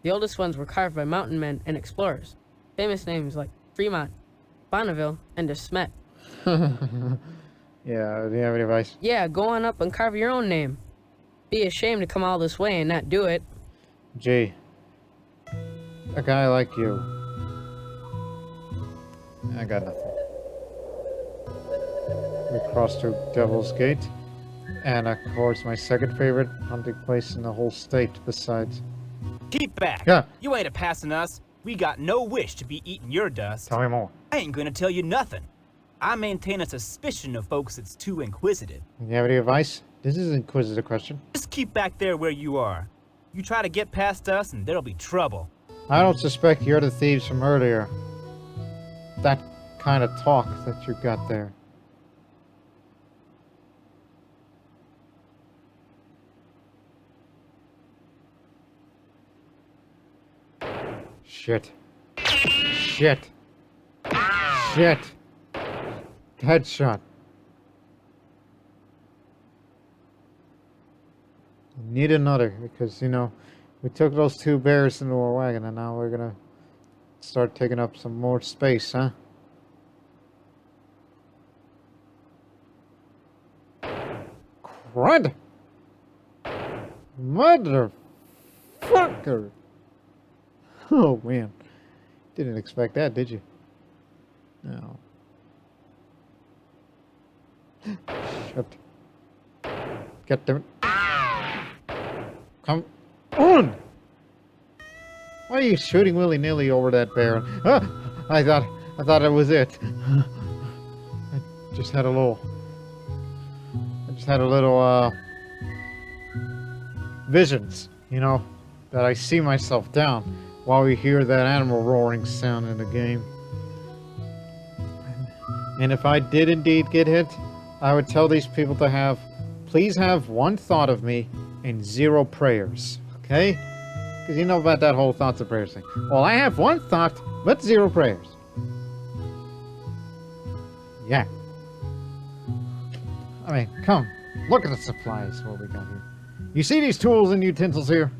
The oldest ones were carved by mountain men and explorers. Famous names like Fremont, Bonneville, and De Smet. Yeah, do you have any advice? Yeah, go on up and carve your own name. Be ashamed to come all this way and not do it. Gee, a guy like you. I got nothing. We crossed through Devil's Gate, and of course my second favorite hunting place in the whole state besides. Keep back! Yeah. You ain't a-passing us. We got no wish to be eating your dust. Tell me more. I ain't gonna tell you nothing. I maintain a suspicion of folks that's too inquisitive. You have any advice? This is an inquisitive question. Just keep back there where you are. You try to get past us and there'll be trouble. I don't suspect you're the thieves from earlier. That kind of talk that you got there. Shit. Shit. Shit. Headshot. Need another, because, you know, we took those two bears into our wagon, and now we're gonna start taking up some more space, huh? Crud! Motherfucker! Oh, man. Didn't expect that, did you? No. Shit. Get them. Come on! Why are you shooting willy-nilly over that bear? Ah! I thought it was it. I just had a little visions, you know, that I see myself down while we hear that animal roaring sound in the game. And if I did indeed get hit, I would tell these people to please have one thought of me and 0 prayers, okay? Because you know about that whole thoughts and prayers thing. Well, I have one thought, but 0 prayers. Yeah. I mean, come. Look at the supplies, what we got here. You see these tools and utensils here?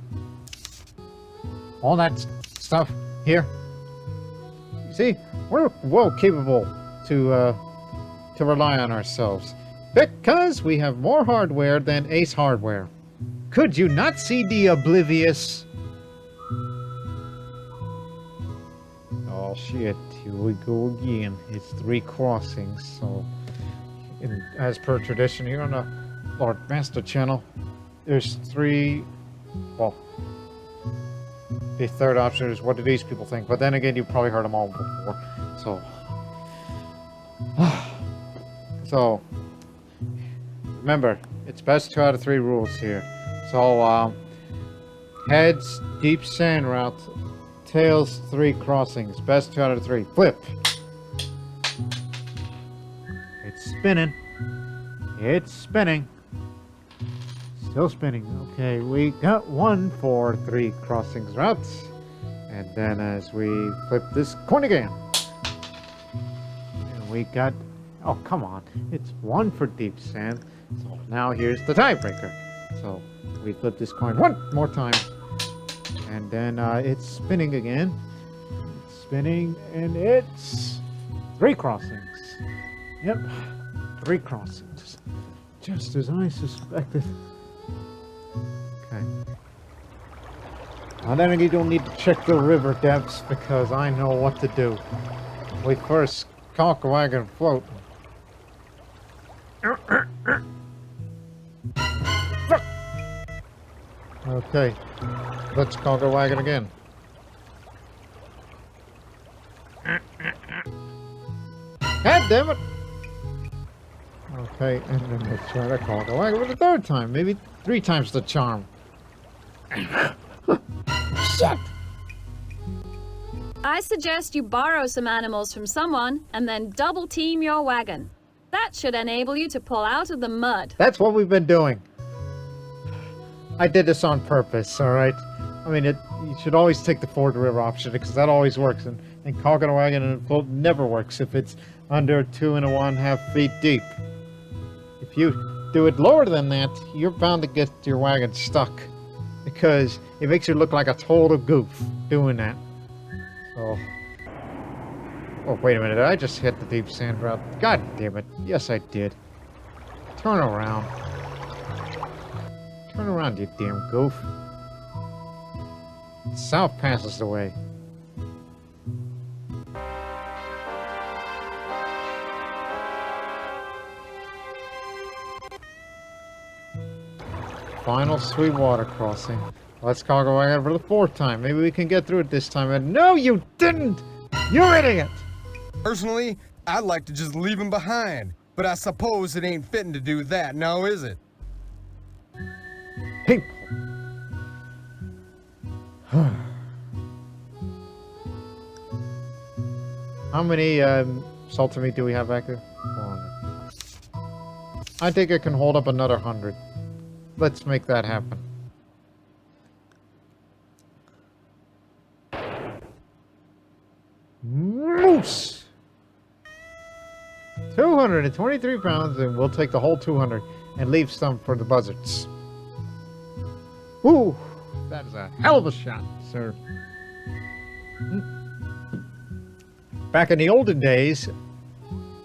All that stuff here? You see, we're well capable to rely on ourselves. Because we have more hardware than Ace Hardware. Could you not see the oblivious? Oh shit, here we go again. It's 3 crossings, so as per tradition here on the Lord Master channel, there's 3, well, the third option is what do these people think, but then again, you've probably heard them all before, so remember, it's best 2 out of 3 rules here. So, heads, deep sand route, tails, 3 crossings, best 2 out of 3. Flip. It's spinning. It's spinning. Still spinning. Okay, we got 1 for 3 crossings routes. And then as we flip this coin again, and we got, oh come on, it's 1 for deep sand. So now here's the tiebreaker. So we flip this coin 1 more time, and then it's spinning again. spinning, and it's 3 crossings. Yep, 3 crossings. Just as I suspected. Okay. Now then you don't need to check the river depths because I know what to do. We first conk a wagon float. Okay, let's conk a wagon again. God damn it! Okay, and then let's try to conk a wagon for the 3rd time. Maybe 3 times the charm. Shit! I suggest you borrow some animals from someone and then double team your wagon. That should enable you to pull out of the mud. That's what we've been doing. I did this on purpose, alright? I mean, you should always take the ford the river option because that always works. And conking a wagon and a float never works if it's under 2 1/2 feet deep. If you do it lower than that, you're bound to get your wagon stuck because it makes you look like a total goof doing that. So, oh, wait a minute. I just hit the deep sand route. God damn it. Yes, I did. Turn around. Turn around, you damn goof. South passes the way. Final Sweetwater crossing. Let's conk a wagon for the 4th time. Maybe we can get through it this time. And no, you didn't! You idiot! Personally, I'd like to just leave him behind. But I suppose it ain't fitting to do that, now is it? People. How many salted meat do we have back there? 400. I think it can hold up another 100. Let's make that happen. Moose! 223 pounds, and we'll take the whole 200 and leave some for the buzzards. Ooh, that is a hell of a shot, sir. Back in the olden days,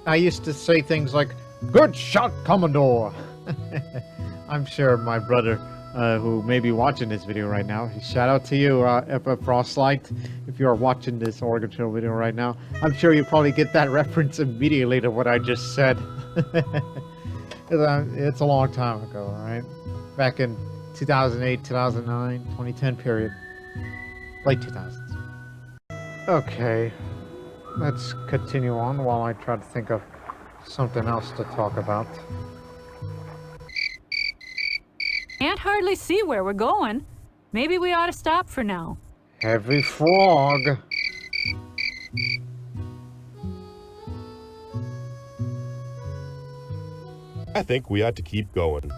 I used to say things like, "Good shot, Commodore." I'm sure my brother, who may be watching this video right now, shout out to you, Epa Frostlight, if you're watching this Oregon Trail video right now. I'm sure you probably get that reference immediately to what I just said. It's a long time ago, alright? Back in 2008, 2009, 2010 period. Late 2000s. Okay, let's continue on while I try to think of something else to talk about. Can't hardly see where we're going. Maybe we ought to stop for now. Heavy frog. I think we ought to keep going.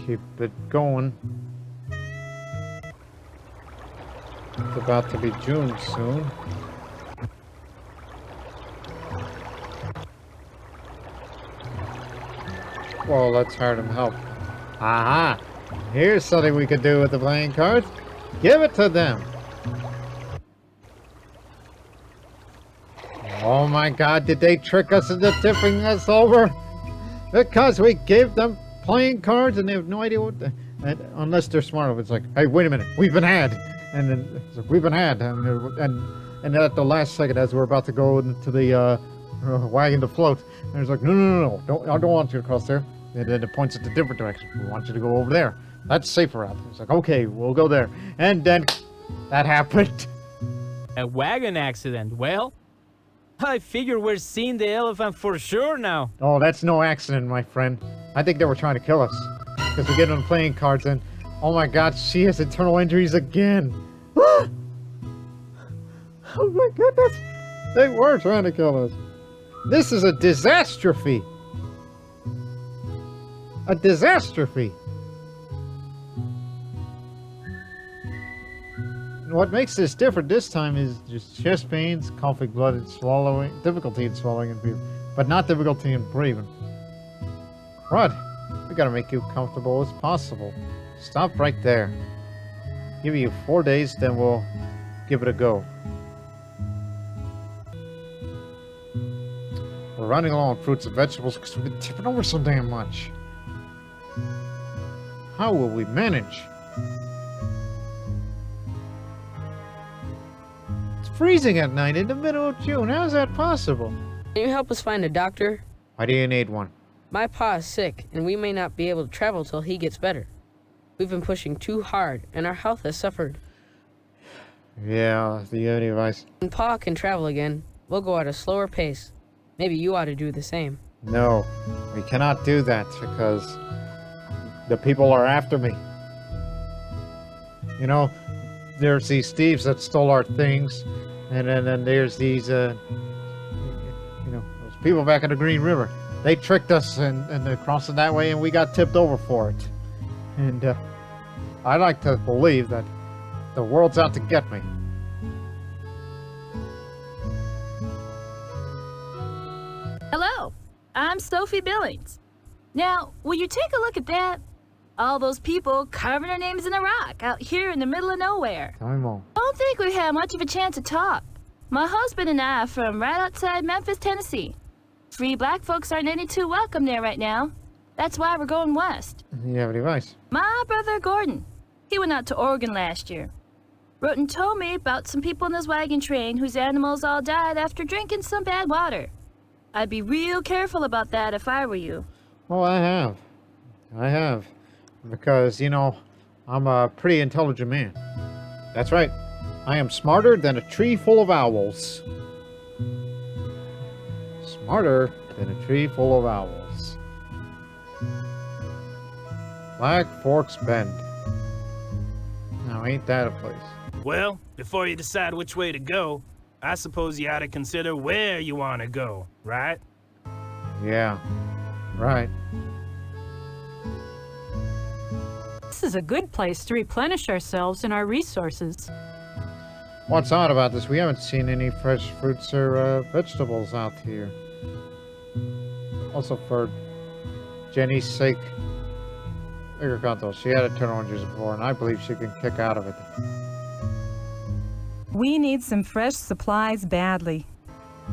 Keep it going. It's about to be June soon. Well, let's hire them help. Aha! Here's something we could do with the playing cards. Give it to them. Oh my god, did they trick us into tipping us over? Because we gave them playing cards and they have no idea what unless they're smart enough. It's like, hey, wait a minute, we've been had. And then it's like, we've been had. And at the last second, as we're about to go into the wagon to float, and it's like, no, I don't want you to cross there. And then it points it a different direction. We want you to go over there. That's safer out there. It's like, okay, we'll go there. And then that happened. A wagon accident. Well, I figure we're seeing the elephant for sure now. Oh, that's no accident, my friend. I think they were trying to kill us. Because we get on playing cards and, oh my god, she has internal injuries again. Oh my goodness. They were trying to kill us. This is a disastrophe. A disastrophe. What makes this different this time is just chest pains, coughing, blood, and swallowing, difficulty in swallowing and breathing, but not difficulty in breathing. Rod, we gotta make you comfortable as possible. Stop right there. Give you 4 days, then we'll give it a go. We're running low on fruits and vegetables because we've been tipping over so damn much. How will we manage? It's freezing at night in the middle of June. How is that possible? Can you help us find a doctor? Why do you need one? My pa is sick, and we may not be able to travel till he gets better. We've been pushing too hard, and our health has suffered. Yeah, do you have any advice? When pa can travel again, we'll go at a slower pace. Maybe you ought to do the same. No, we cannot do that because the people are after me. You know, there's these thieves that stole our things, and then there's these, those people back in the Green River. They tricked us and crossed it that way, and we got tipped over for it. And I like to believe that the world's out to get me. Hello, I'm Sophie Billings. Now, will you take a look at that? All those people carving their names in the rock out here in the middle of nowhere. Tell me more. Don't think we have much of a chance to talk. My husband and I are from right outside Memphis, Tennessee. Free black folks aren't any too welcome there right now. That's why we're going west. You have any advice? My brother Gordon, he went out to Oregon last year. Wrote and told me about some people in this wagon train whose animals all died after drinking some bad water. I'd be real careful about that if I were you. Oh, I have. Because, you know, I'm a pretty intelligent man. That's right. I am smarter than a tree full of owls. Smarter than a tree full of owls. Black Forks Bend. Now, ain't that a place? Well, before you decide which way to go, I suppose you ought to consider where you want to go, right? Yeah, right. This is a good place to replenish ourselves and our resources. What's odd about this, we haven't seen any fresh fruits or vegetables out here. Also, for Jenny's sake, she had a turn orange juice before, and I believe she can kick out of it. We need some fresh supplies badly.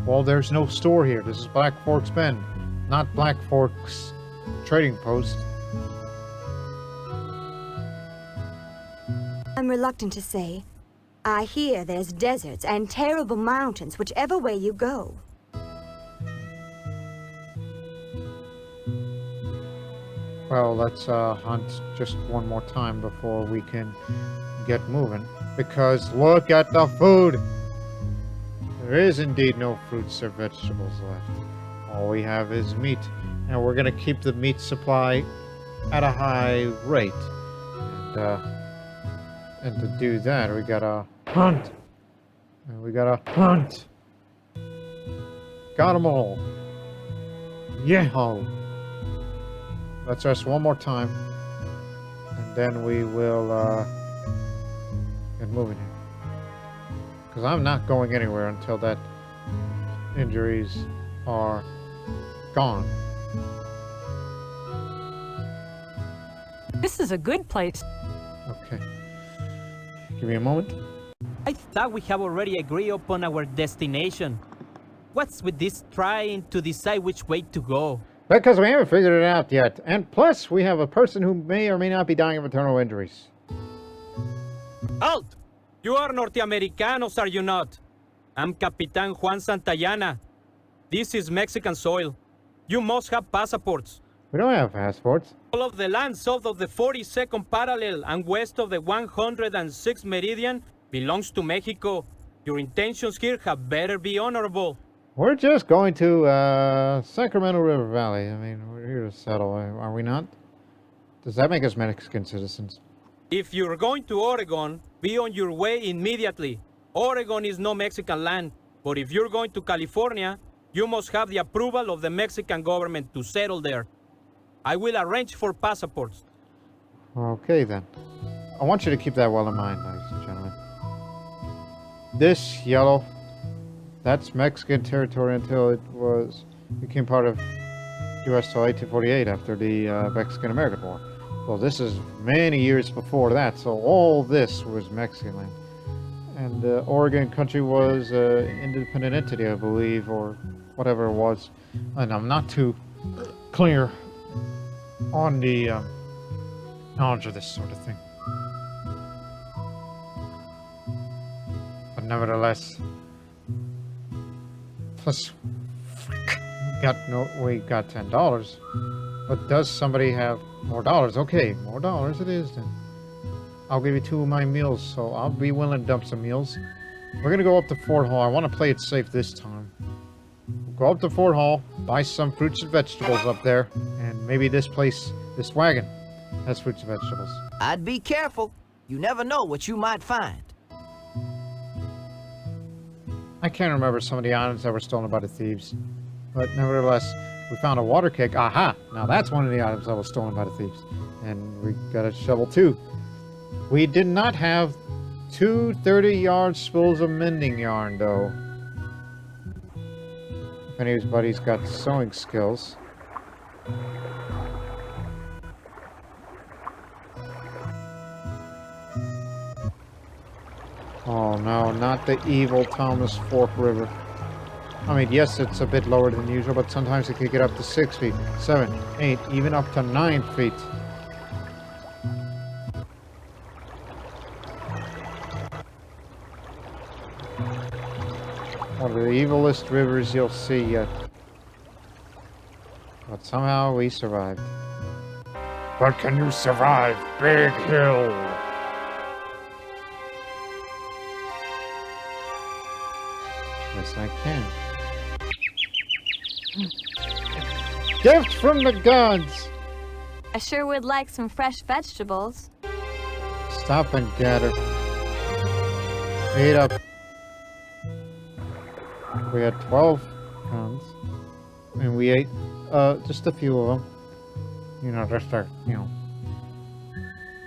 Well, there's no store here. This is Black Forks Bend, not Black Forks Trading Post. I'm reluctant to say. I hear there's deserts and terrible mountains whichever way you go. Well, let's hunt just one more time before we can get moving. Because look at the food! There is indeed no fruits or vegetables left. All we have is meat. And we're going to keep the meat supply at a high rate. And to do that, we gotta hunt. And we gotta hunt. Got them all. Yeah. Let's rest one more time. And then we will get moving here. Because I'm not going anywhere until that injuries are gone. This is a good place. Okay. Give me a moment. I thought we have already agreed upon our destination. What's with this trying to decide which way to go? Because we haven't figured it out yet. And plus, we have a person who may or may not be dying of internal injuries. Halt! You are Norteamericanos, are you not? I'm Capitan Juan Santayana. This is Mexican soil. You must have passports. We don't have passports. All of the land south of the 42nd parallel and west of the 106th meridian belongs to Mexico. Your intentions here had better be honorable. We're just going to Sacramento River Valley. I mean, we're here to settle, are we not? Does that make us Mexican citizens? If you're going to Oregon, be on your way immediately. Oregon is no Mexican land, but if you're going to California, you must have the approval of the Mexican government to settle there. I will arrange for passports. Okay, then. I want you to keep that well in mind, ladies and gentlemen. This yellow, that's Mexican territory until it became part of U.S. till 1848 after the Mexican-American War. Well, this is many years before that, so all this was Mexican land. And Oregon country was an independent entity, I believe, or whatever it was. And I'm not too clear on the knowledge of this sort of thing. But nevertheless, plus we got $10. But does somebody have more dollars? Okay, more dollars it is then. I'll give you 2 of my meals, so I'll be willing to dump some meals. We're gonna go up to Fort Hall. I want to play it safe this time. We'll go up to Fort Hall, buy some fruits and vegetables up there, and maybe this wagon has fruits and vegetables. I'd be careful. You never know what you might find. I can't remember some of the items that were stolen by the thieves, but nevertheless, we found a water keg. Aha! Now that's one of the items that was stolen by the thieves, and we got a shovel too. We did not have 2 30-yard spools of mending yarn, though. If anybody's got sewing skills. Oh no, not the evil Thomas Fork River. I mean, yes, it's a bit lower than usual, but sometimes it could get up to 6 feet, 7, 8, even up to 9 feet. One of the evilest rivers you'll see yet. But somehow we survived. But can you survive Big Hill? Yes, I can. Gift from the gods! I sure would like some fresh vegetables. Stop and gather. Eat up. We had 12 pounds, and we ate just a few of them. You know, just to,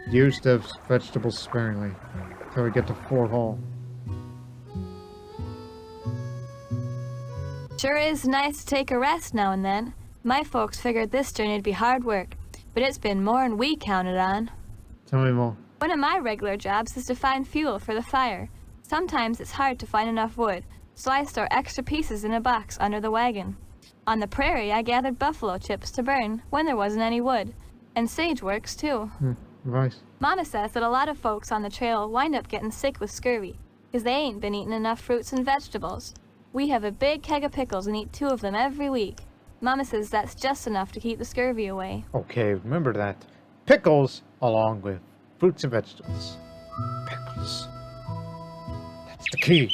use the vegetables sparingly until we get to Fort Hall. Sure is nice to take a rest now and then. My folks figured this journey'd be hard work, but it's been more'n we counted on. Tell me more. One of my regular jobs is to find fuel for the fire. Sometimes it's hard to find enough wood, so I store extra pieces in a box under the wagon. On the prairie, I gathered buffalo chips to burn when there wasn't any wood. And sage works, too. Nice. Mama says that a lot of folks on the trail wind up getting sick with scurvy, because they ain't been eating enough fruits and vegetables. We have a big keg of pickles and eat 2 of them every week. Mama says that's just enough to keep the scurvy away. Okay, remember that. Pickles along with fruits and vegetables. Pickles. That's the key.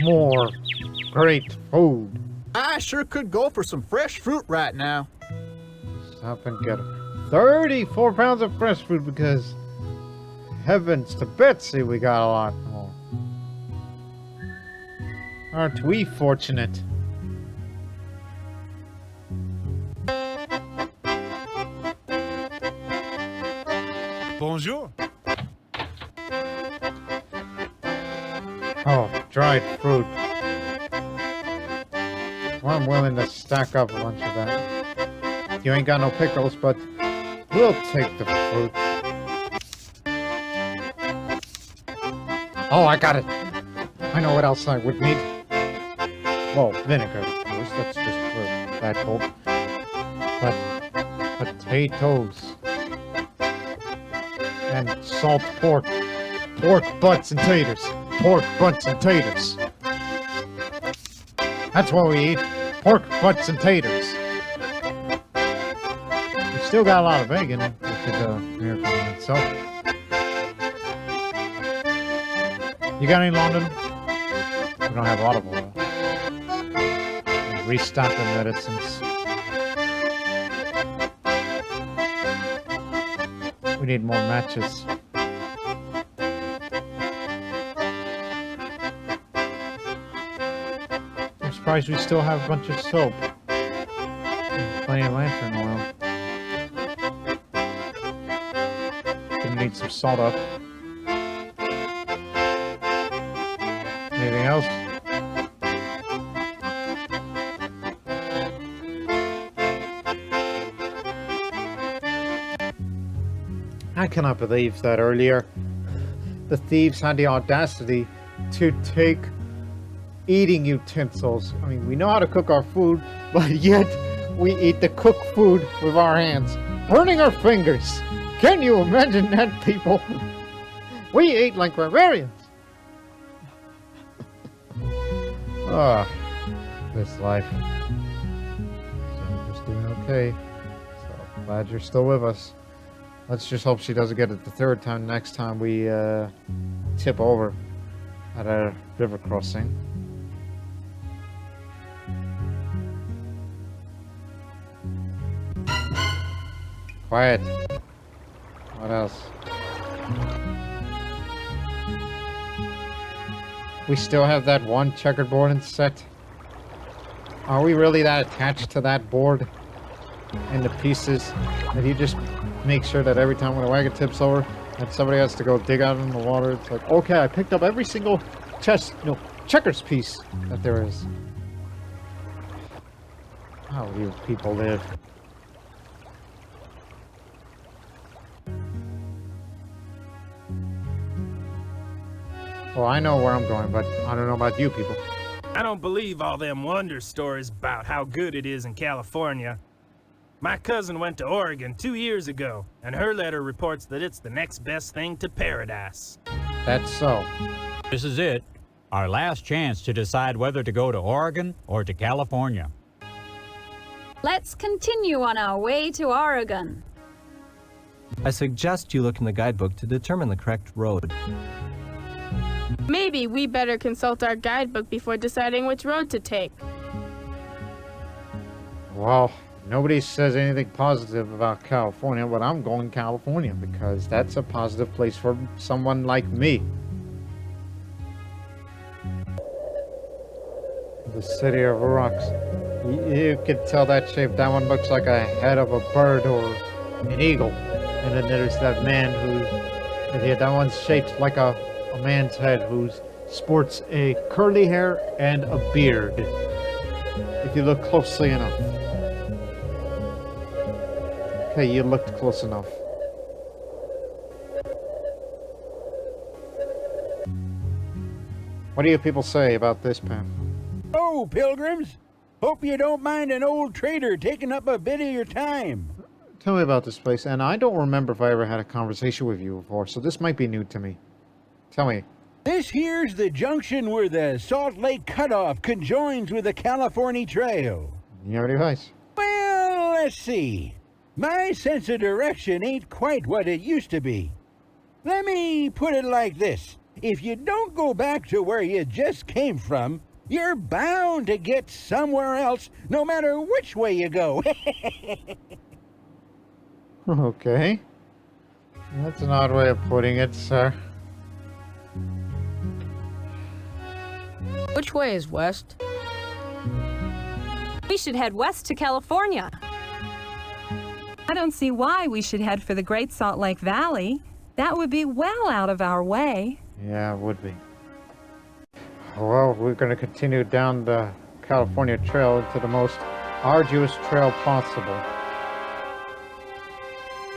More great food. I sure could go for some fresh fruit right now. Stop and get 34 pounds of fresh fruit because heavens to Betsy, we got a lot more. Aren't we fortunate? Bonjour. Oh, dried fruit. Well, I'm willing to stack up a bunch of that. You ain't got no pickles, but we'll take the fruit. Oh, I got it. I know what else I would need. Well, vinegar, of course. That's just for that cold. But potatoes. And salt pork. Pork butts and taters. Pork butts and taters. That's what we eat. Pork butts and taters. We still got a lot of bacon. We could miracle in itself. You got any London? We don't have olive oil. Restock the medicines. We need more matches. I'm surprised we still have a bunch of soap. And plenty of lantern oil. Gonna need some salt up. Anything else? I cannot believe that earlier the thieves had the audacity to take eating utensils. I mean, we know how to cook our food, but yet we eat the cooked food with our hands, burning our fingers. Can you imagine that, people? We ate like barbarians. Ah, this life. Jennifer's doing okay. So glad you're still with us. Let's just hope she doesn't get it the third time next time we tip over at a river crossing. Quiet. What else? We still have that one checkerboard in set. Are we really that attached to that board and the pieces that you just make sure that every time when a wagon tips over and somebody has to go dig out in the water, it's like, okay, I picked up every single checkers piece that there is. How do you people live? Well, I know where I'm going, but I don't know about you people. I don't believe all them wonder stories about how good it is in California. My cousin went to Oregon 2 years ago, and her letter reports that it's the next best thing to paradise. That's so. This is it. Our last chance to decide whether to go to Oregon or to California. Let's continue on our way to Oregon. I suggest you look in the guidebook to determine the correct road. Maybe we better consult our guidebook before deciding which road to take. Well, nobody says anything positive about California, but I'm going California because that's a positive place for someone like me. The city of rocks. You can tell that shape. That one looks like a head of a bird or an eagle. And then there's that man that one's shaped like a man's head who sports a curly hair and a beard. If you look closely enough. Okay, you looked close enough. What do you people say about this, Pam? Oh, pilgrims! Hope you don't mind an old trader taking up a bit of your time. Tell me about this place, and I don't remember if I ever had a conversation with you before, so this might be new to me. Tell me. This here's the junction where the Salt Lake Cutoff conjoins with the California Trail. You have any advice? Well, let's see. My sense of direction ain't quite what it used to be. Let me put it like this. If you don't go back to where you just came from, you're bound to get somewhere else, no matter which way you go. Okay. That's an odd way of putting it, sir. Which way is west? We should head west to California. I don't see why we should head for the Great Salt Lake Valley. That would be well out of our way. Yeah, it would be. Well, we're going to continue down the California Trail into the most arduous trail possible.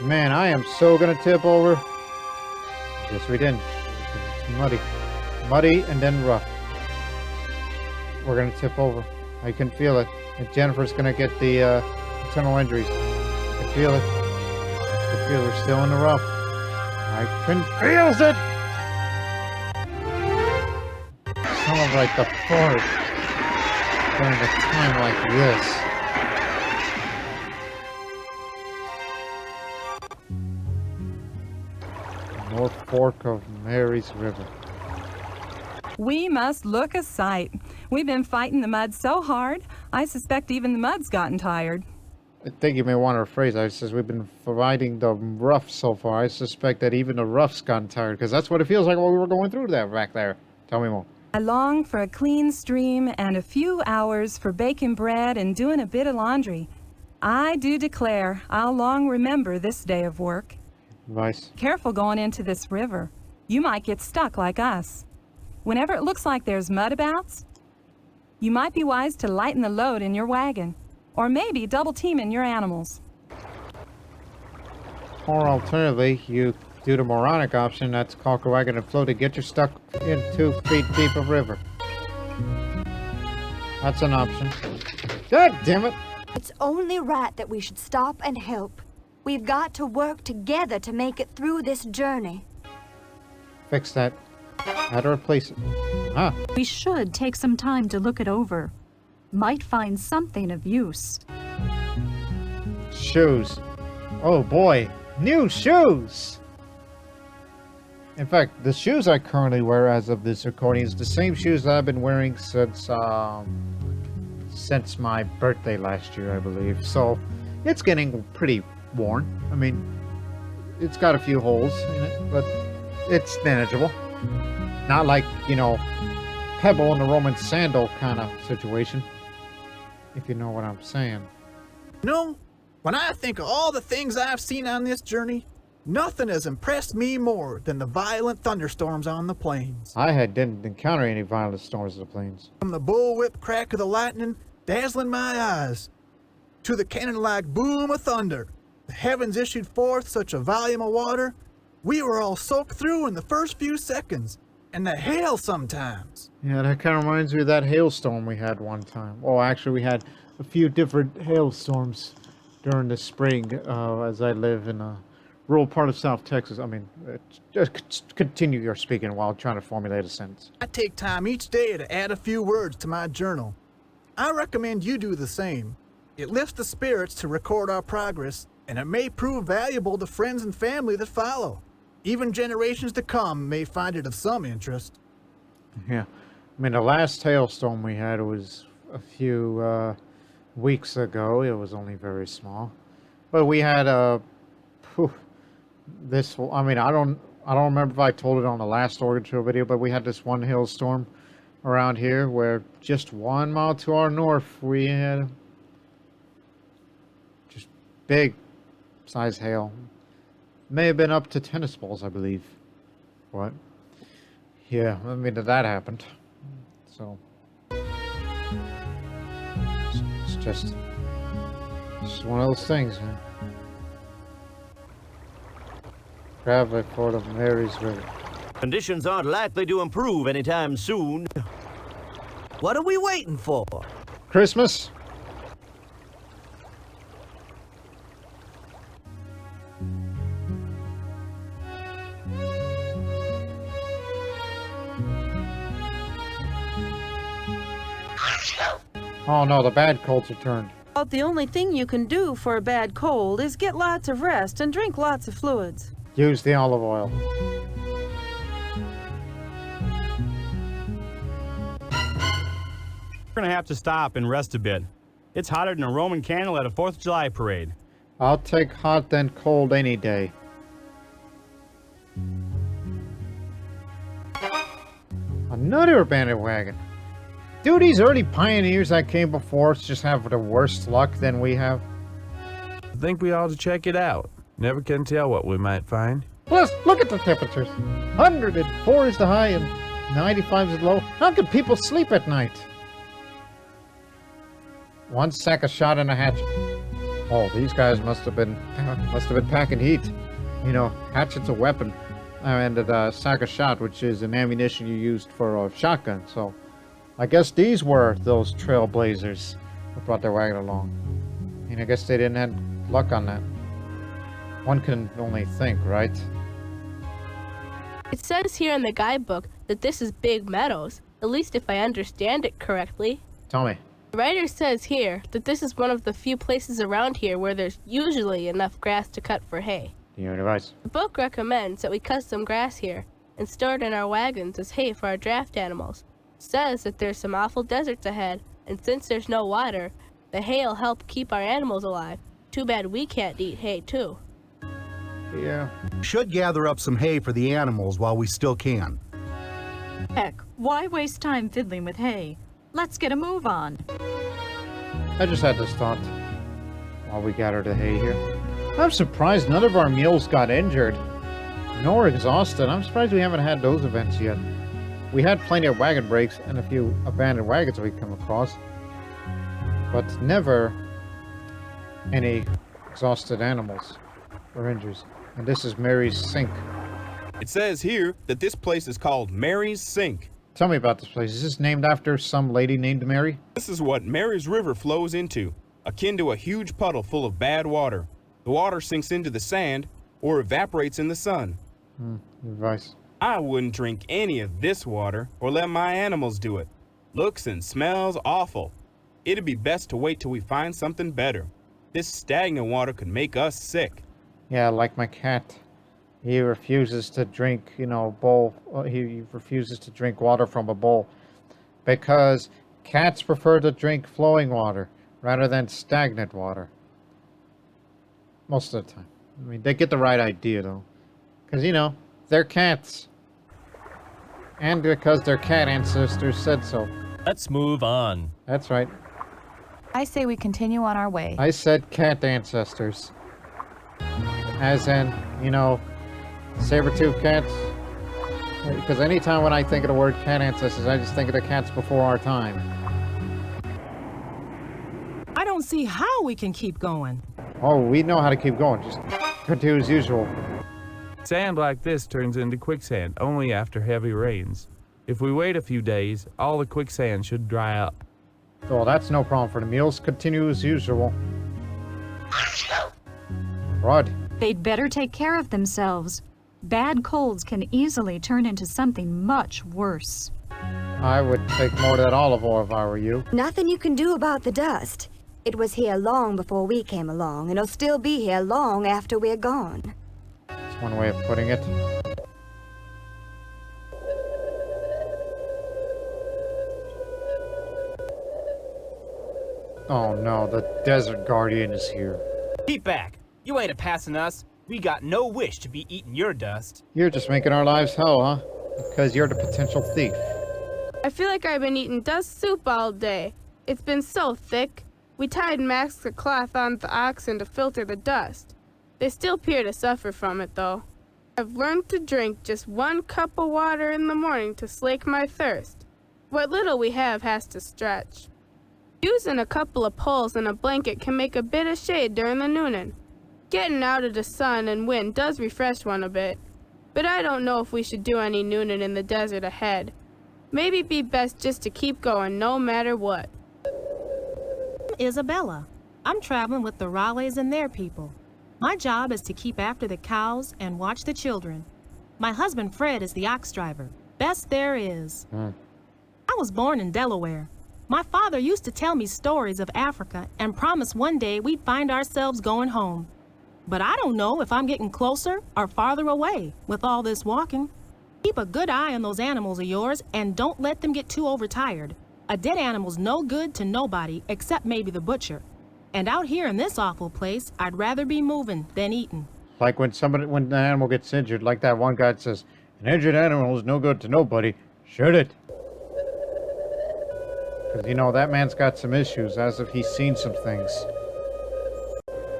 Man, I am so going to tip over. Yes, we didn't. It's muddy. Muddy and then rough. We're going to tip over. I can feel it. And Jennifer's going to get the internal injuries. I can feel it. I can feel her still in the rough. I can feel it! Some of like the fart during a time like this. North Fork of Mary's River. We must look a sight. We've been fighting the mud so hard, I suspect even the mud's gotten tired. I think you may want to rephrase that. It says we've been fighting the rough so far. I suspect that even the rough's gotten tired, because that's what it feels like while we were going through that back there. Tell me more. I long for a clean stream and a few hours for baking bread and doing a bit of laundry. I do declare I'll long remember this day of work. Advice. Careful going into this river. You might get stuck like us. Whenever it looks like there's mudabouts, you might be wise to lighten the load in your wagon, or maybe double team in your animals. Or alternatively, you do the moronic option, that's caulk a wagon and float to get you stuck in 2 feet deep of river. That's an option. God damn it! It's only right that we should stop and help. We've got to work together to make it through this journey. Fix that. How to replace it. Huh. We should take some time to look it over. Might find something of use. Shoes. Oh boy. New shoes! In fact, the shoes I currently wear as of this recording is the same shoes that I've been wearing since my birthday last year, I believe. So, it's getting pretty worn. I mean, it's got a few holes in it, but it's manageable. Not like, you know, Pebble in the Roman sandal kind of situation. If you know what I'm saying. No, when I think of all the things I've seen on this journey, nothing has impressed me more than the violent thunderstorms on the plains. I didn't encounter any violent storms on the plains. From the bullwhip crack of the lightning dazzling my eyes, to the cannon-like boom of thunder, the heavens issued forth such a volume of water, we were all soaked through in the first few seconds, and the hail sometimes. Yeah, that kind of reminds me of that hailstorm we had one time. Oh, actually, we had a few different hailstorms during the spring, as I live in a rural part of South Texas. I mean, just continue your speaking while trying to formulate a sentence. I take time each day to add a few words to my journal. I recommend you do the same. It lifts the spirits to record our progress, and it may prove valuable to friends and family that follow. Even generations to come may find it of some interest. Yeah. I mean, the last hailstorm we had was a few weeks ago. It was only very small. But we had I mean, I don't remember if I told it on the last Oregon Trail video, but we had this one hailstorm around here where just 1 mile to our north we had just big size hail. May have been up to tennis balls, I believe. What? Yeah, I mean, that happened. So it's just one of those things, man. Traveling for the Marys River. Conditions aren't likely to improve anytime soon. What are we waiting for? Christmas? Oh no, the bad colds are turned. About the only thing you can do for a bad cold is get lots of rest and drink lots of fluids. Use the olive oil. We're gonna have to stop and rest a bit. It's hotter than a Roman candle at a 4th of July parade. I'll take hot than cold any day. Another abandoned wagon. Dude, these early pioneers that came before us just have the worst luck than we have. I think we ought to check it out. Never can tell what we might find. Plus, look at the temperatures. 104 is the high and 95 is the low. How can people sleep at night? 1 sack of shot and a hatchet. Oh, these guys must have been packing heat. You know, hatchet's a weapon. And a sack of shot, which is an ammunition you used for a shotgun. So, I guess these were those trailblazers who brought their wagon along. And I guess they didn't have luck on that. One can only think, right? It says here in the guidebook that this is Big Meadows, at least if I understand it correctly. Tell me. The writer says here that this is one of the few places around here where there's usually enough grass to cut for hay. Do you have advice? The book recommends that we cut some grass here and store it in our wagons as hay for our draft animals. It says that there's some awful deserts ahead, and since there's no water, the hay'll help keep our animals alive. Too bad we can't eat hay too. Yeah. Should gather up some hay for the animals while we still can. Heck, why waste time fiddling with hay? Let's get a move on. I just had this thought while we gathered the hay here. I'm surprised none of our mules got injured, nor exhausted. I'm surprised we haven't had those events yet. We had plenty of wagon breaks and a few abandoned wagons we come across, but never any exhausted animals. or injuries. And this is Mary's Sink. It says here that this place is called Mary's Sink. Tell me about this place. Is this named after some lady named Mary? This is what Mary's River flows into, akin to a huge puddle full of bad water. The water sinks into the sand or evaporates in the sun. Advice. I wouldn't drink any of this water or let my animals do it. Looks and smells awful. It'd be best to wait till we find something better. This stagnant water could make us sick. Yeah, like my cat. He refuses to drink, bowl. He refuses to drink water from a bowl because cats prefer to drink flowing water rather than stagnant water. Most of the time. I mean, they get the right idea, though. Because, they're cats. And because their cat ancestors said so. Let's move on. That's right. I say we continue on our way. I said cat ancestors. As in, saber-toothed cats. Because anytime when I think of the word cat ancestors, I just think of the cats before our time. I don't see how we can keep going. Oh, we know how to keep going. Just continue as usual. Sand like this turns into quicksand only after heavy rains. If we wait a few days, all the quicksand should dry up. So that's no problem for the Mules. Continue as usual. Rod. They'd better take care of themselves. Bad colds can easily turn into something much worse. I would take more of that olive oil if I were you. Nothing you can do about the dust. It was here long before we came along, and it'll still be here long after we're gone. That's one way of putting it. Oh no, the Desert Guardian is here. Keep back. You ain't a-passing us. We got no wish to be eating your dust. You're just making our lives hell, huh? Because you're the potential thief. I feel like I've been eating dust soup all day. It's been so thick. We tied masks of cloth on the oxen to filter the dust. They still appear to suffer from it, though. I've learned to drink just 1 cup of water in the morning to slake my thirst. What little we have has to stretch. Using a couple of poles and a blanket can make a bit of shade during the nooning. Getting out of the sun and wind does refresh one a bit, but I don't know if we should do any nooning in the desert ahead. Maybe it'd be best just to keep going no matter what. Isabella. I'm traveling with the Raleighs and their people. My job is to keep after the cows and watch the children. My husband Fred is the ox driver. Best there is. I was born in Delaware. My father used to tell me stories of Africa and promise one day we'd find ourselves going home. But I don't know if I'm getting closer or farther away with all this walking. Keep a good eye on those animals of yours and don't let them get too overtired. A dead animal's no good to nobody except maybe the butcher. And out here in this awful place, I'd rather be moving than eating. Like when an animal gets injured, like that one guy that says, an injured animal is no good to nobody. Shoot it. Because, that man's got some issues, as if he's seen some things.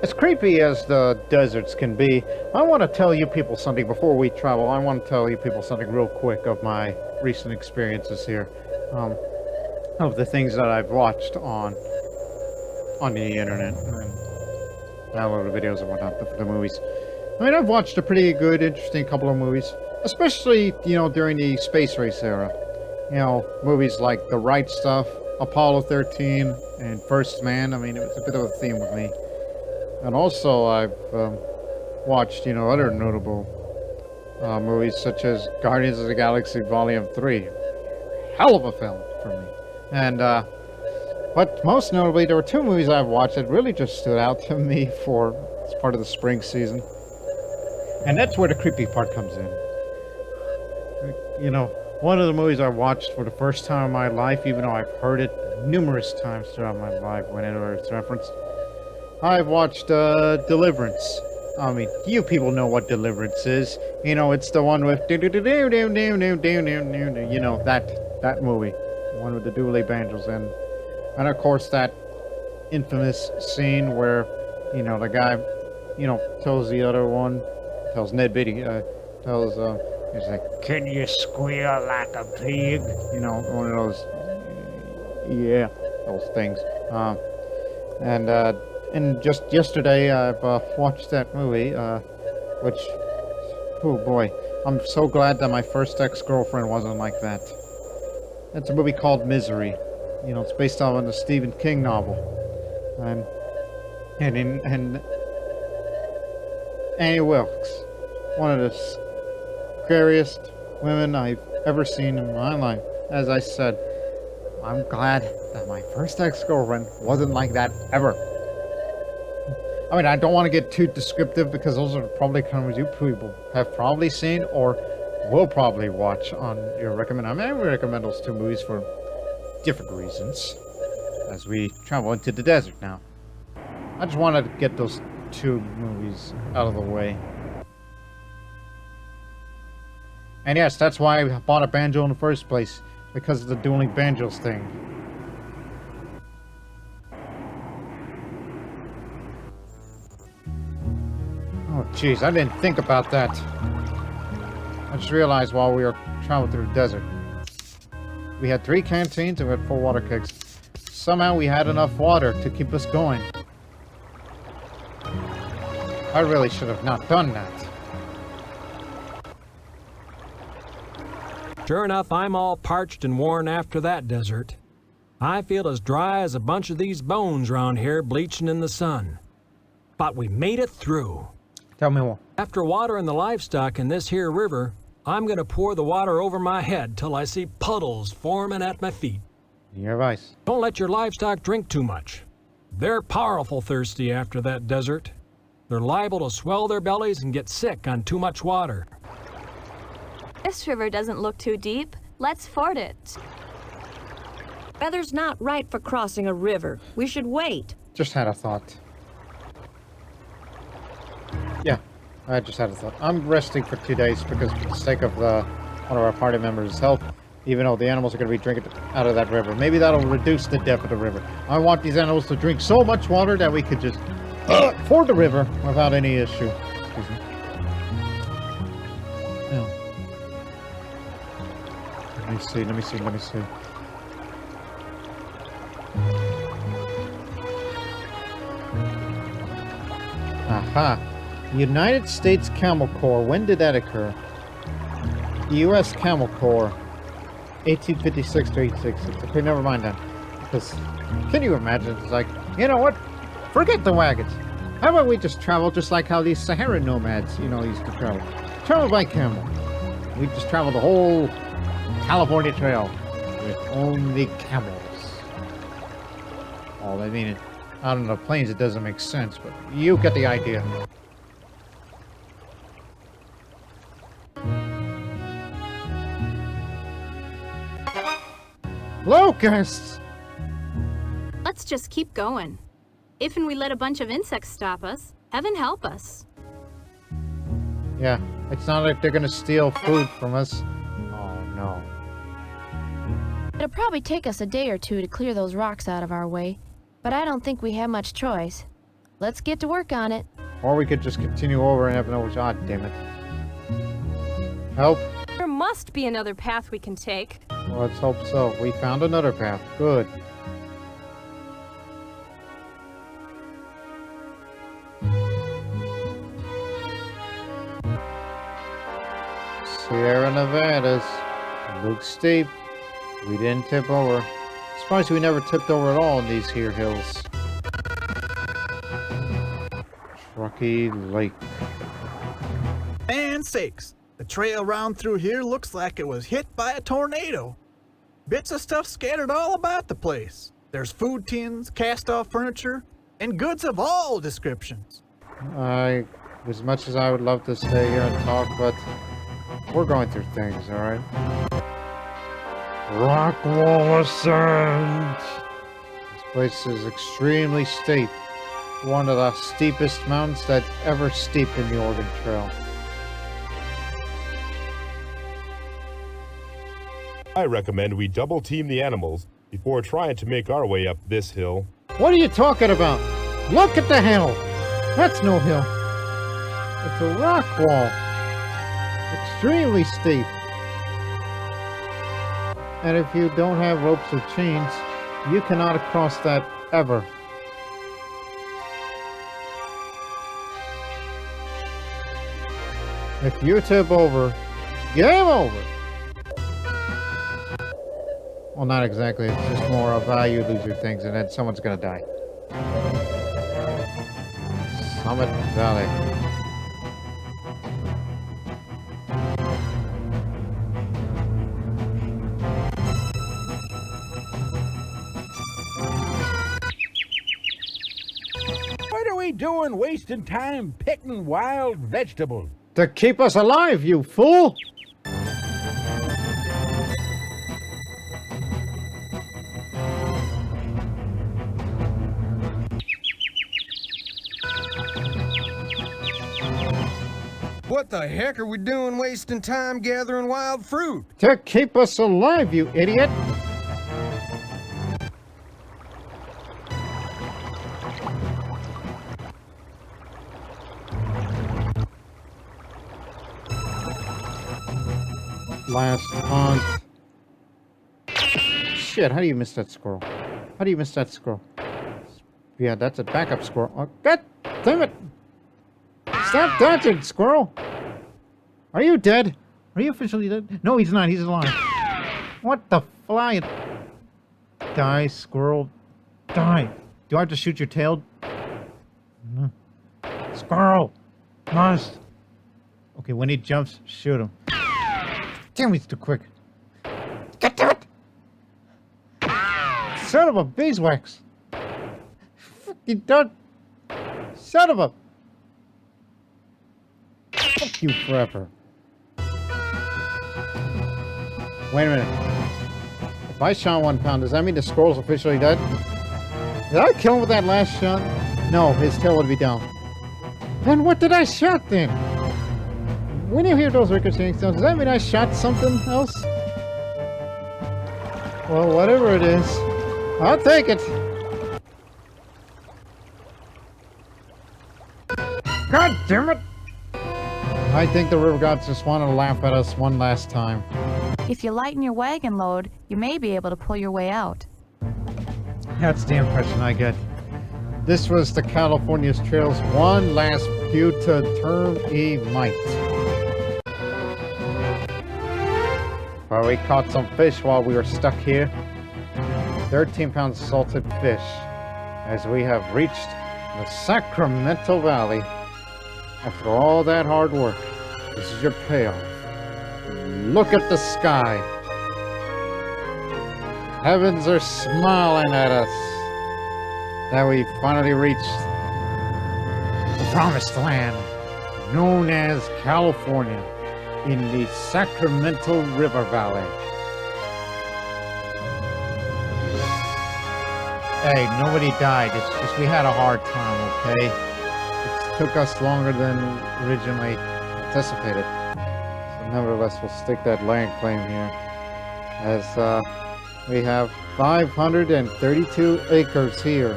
As creepy as the deserts can be, I want to tell you people something before we travel. I want to tell you people something real quick of my recent experiences here. Of the things that I've watched on the internet and downloaded videos and whatnot, the movies. I mean, I've watched a pretty good, interesting couple of movies, especially, during the space race era. Movies like The Right Stuff, Apollo 13, and First Man. I mean, it was a bit of a theme with me. And also, I've watched, other notable movies such as Guardians of the Galaxy Volume 3. Hell of a film for me. And, but most notably, there were 2 movies I've watched that really just stood out to me as part of the spring season. And that's where the creepy part comes in. One of the movies I watched for the first time in my life, even though I've heard it numerous times throughout my life whenever it's referenced, I've watched Deliverance. I mean, you people know what Deliverance is. It's the one with that movie. The one with the dually banjos and of course that infamous scene where, the guy, tells the other one, tells Ned Beatty, he's like, can you squeal like a pig? One of those, those things. And And just yesterday, I've watched that movie, which, oh boy, I'm so glad that my first ex-girlfriend wasn't like that. It's a movie called Misery. You know, it's based on the Stephen King novel. And Annie Wilkes, one of the scariest women I've ever seen in my life. As I said, I'm glad that my first ex-girlfriend wasn't like that ever. I mean, I don't want to get too descriptive because those are probably kind of movies you people have probably seen or will probably watch on your recommend. I mean, I recommend those two movies for different reasons as we travel into the desert now. I just wanted to get those two movies out of the way. And yes, that's why I bought a banjo in the first place, because of the dueling banjos thing. Oh jeez, I didn't think about that. I just realized while we were traveling through the desert, we had 3 canteens and we had 4 water kegs. Somehow we had enough water to keep us going. I really should have not done that. Sure enough, I'm all parched and worn after that desert. I feel as dry as a bunch of these bones around here bleaching in the sun. But we made it through. Tell me more. After watering the livestock in this here river, I'm gonna pour the water over my head till I see puddles forming at my feet. Your advice. Don't let your livestock drink too much. They're powerful thirsty after that desert. They're liable to swell their bellies and get sick on too much water. This river doesn't look too deep. Let's ford it. Weather's not right for crossing a river. We should wait. Just had a thought. Yeah, I just had a thought. I'm resting for 2 days because for the sake of one of our party members' health, even though the animals are going to be drinking out of that river. Maybe that'll reduce the depth of the river. I want these animals to drink so much water that we could just ford the river without any issue. Excuse me. Now, let me see. Aha. United States Camel Corps. When did that occur? The U.S. Camel Corps. 1856 to 1866. Okay, never mind then. Because, can you imagine? It's like, you know what? Forget the wagons. How about we just travel just like how these Sahara nomads, used to travel. Travel by camel. We just travel the whole California Trail with only camels. Oh, I mean, out on the plains it doesn't make sense, but you get the idea. Locusts! Let's just keep going. If and we let a bunch of insects stop us, heaven help us. Yeah, it's not like they're gonna steal food from us. Oh no. It'll probably take us a day or two to clear those rocks out of our way, but I don't think we have much choice. Let's get to work on it. Or we could just continue over and have no shot, damn it. Help? There must be another path we can take. Well, let's hope so. We found another path. Good. Sierra Nevadas. Looks steep. We didn't tip over. Surprised we never tipped over at all in these here hills. Truckee Lake. Man sakes, the trail round through here looks like it was hit by a tornado. Bits of stuff scattered all about the place. There's food tins, cast-off furniture, and goods of all descriptions. As much as I would love to stay here and talk, but we're going through things, alright? Rock wall ascent! This place is extremely steep. One of the steepest mountains that ever steeped in the Oregon Trail. I recommend we double team the animals before trying to make our way up this hill. What are you talking about? Look at the hill! That's no hill. It's a rock wall. Extremely steep. And if you don't have ropes or chains, you cannot cross that ever. If you tip over, game over. Well, not exactly. It's just more of you lose your things and then someone's gonna die. Summit Valley. What are we doing wasting time picking wild vegetables? To keep us alive, you fool! What the heck are we doing wasting time gathering wild fruit? To keep us alive, you idiot! Last hunt. Shit, how do you miss that squirrel? How do you miss that squirrel? Yeah, that's a backup squirrel. Oh, God damn it! Stop dodging, squirrel! Are you dead? Are you officially dead? No, he's not. He's alive. What the fly? Die, squirrel. Die. Do I have to shoot your tail? No. Squirrel! Must! Okay, when he jumps, shoot him. Damn, he's too quick. God damn it! Son of a beeswax! Fucking done. Son of a... Fuck you forever. Wait a minute. If I shot 1 pound, does that mean the squirrel's officially dead? Did I kill him with that last shot? No, his tail would be down. Then what did I shot then? When you hear those ricocheting sounds, does that mean I shot something else? Well, whatever it is, I'll take it. God damn it! I think the river gods just wanted to laugh at us one last time. If you lighten your wagon load, you may be able to pull your way out. That's the impression I get. This was the California's Trail's one last view to termite. Well, we caught some fish while we were stuck here. 13 pounds of salted fish. As we have reached the Sacramento Valley. After all that hard work, this is your payoff. Look at the sky. Heavens are smiling at us. That we finally reached the promised land, known as California, in the Sacramento River Valley. Hey, nobody died. It's just we had a hard time, okay? It took us longer than originally anticipated. So nevertheless, we'll stick that land claim here. As we have 532 acres here.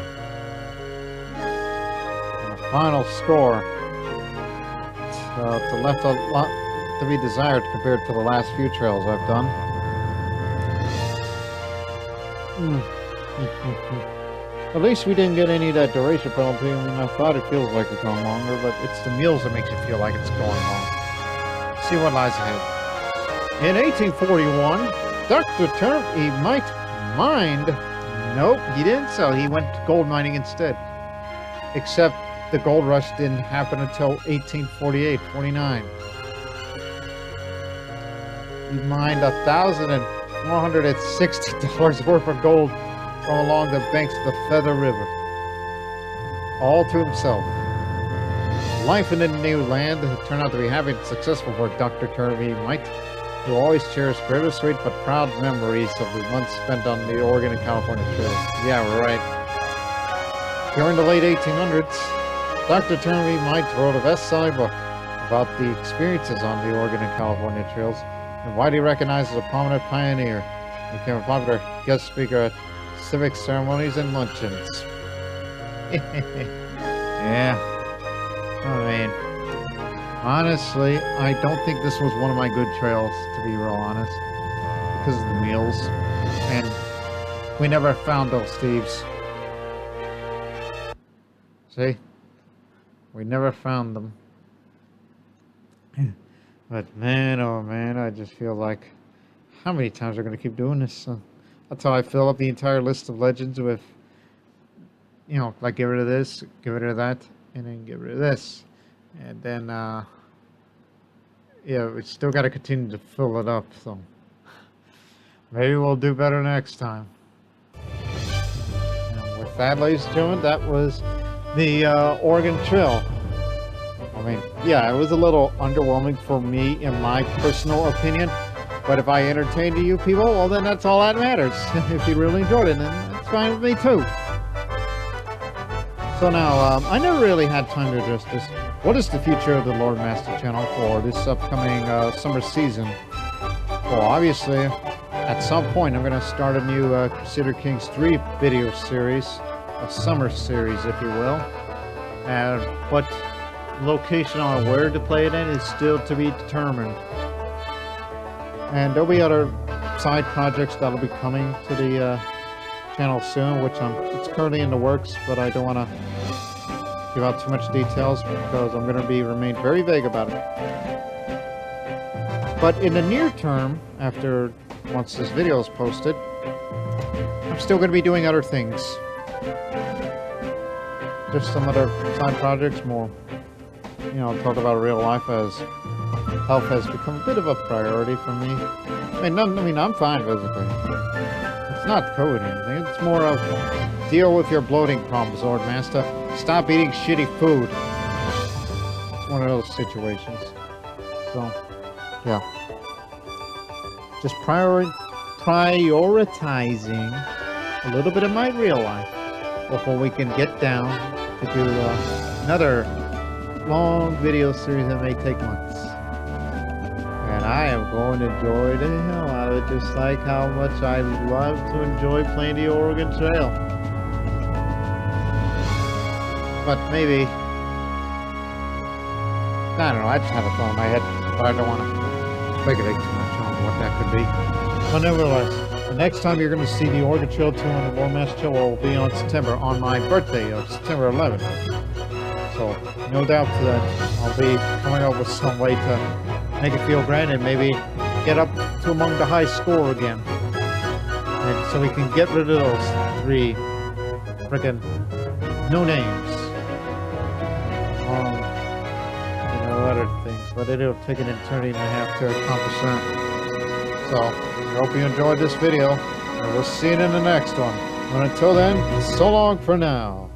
And the final score. It's left a lot to be desired compared to the last few trails I've done. At least we didn't get any of that duration penalty. I mean, I thought it feels like it's going longer, but it's the mules that makes you feel like it's going long. See what lies ahead. In 1841, Dr. Turnip, he might mind. Nope, he didn't sell. He went gold mining instead. Except the gold rush didn't happen until 1848, 49. He mined $1,460 worth of gold from along the banks of the Feather River. All to himself. Life in the new land turned out to be having successful for Dr. Turvey Mite, who always cherished bittersweet but proud memories of the months spent on the Oregon and California trails. Yeah, right. During the late 1800s, Dr. Turvey Mite wrote a best-selling book about the experiences on the Oregon and California trails, and widely recognized as a prominent pioneer. He became a popular guest speaker at civic ceremonies and luncheons. Yeah. I mean, honestly, I don't think this was one of my good trails, to be real honest, because of the mules, and we never found those thieves. See? We never found them. But man, oh man, I just feel like, how many times are we going to keep doing this? That's how I fill up the entire list of legends with, you know, like get rid of this, get rid of that, and then get rid of this. And then, yeah, we still got to continue to fill it up, so maybe we'll do better next time. And with that, ladies and gentlemen, that was the Oregon Trail. I mean, yeah, it was a little underwhelming for me, in my personal opinion. But if I entertained you people, well, then that's all that matters. If you really enjoyed it, then that's fine with me too. So now, I never really had time to address this. What is the future of the Lord Master channel for this upcoming summer season? Well, obviously, at some point, I'm going to start a new Crusader Kings 3 video series, a summer series, if you will. And what location on where to play it in is still to be determined. And there'll be other side projects that'll be coming to the channel soon, which it's currently in the works, but I don't want to give out too much details because I'm going to remain very vague about it. But in the near term, once this video is posted, I'm still going to be doing other things. Just some other side projects, more, you know, talk about real life, as health has become a bit of a priority for me. I mean, I'm fine physically. It's not COVID or anything. It's more of deal with your bloating problems, Lord Master. Stop eating shitty food. It's one of those situations. So, yeah. Just prioritizing a little bit of my real life before we can get down to do another long video series that may take months. And I am going to enjoy the hell out of it, just like how much I love to enjoy playing the Oregon Trail. But maybe, I don't know, I just have a thought in my head, but I don't want to speculate too much on what that could be. But nevertheless, the next time you're going to see the Oregon Trail 2 on the Lord Master Trail will be on September, on my birthday of September 11th. So, no doubt that I'll be coming up with some way to make it feel grand and maybe get up to among the high score again. And so we can get rid of those 3 frickin' no names. You know, other things, but it'll take an eternity and a half to accomplish that. So, I hope you enjoyed this video, and we'll see you in the next one. And until then, so long for now.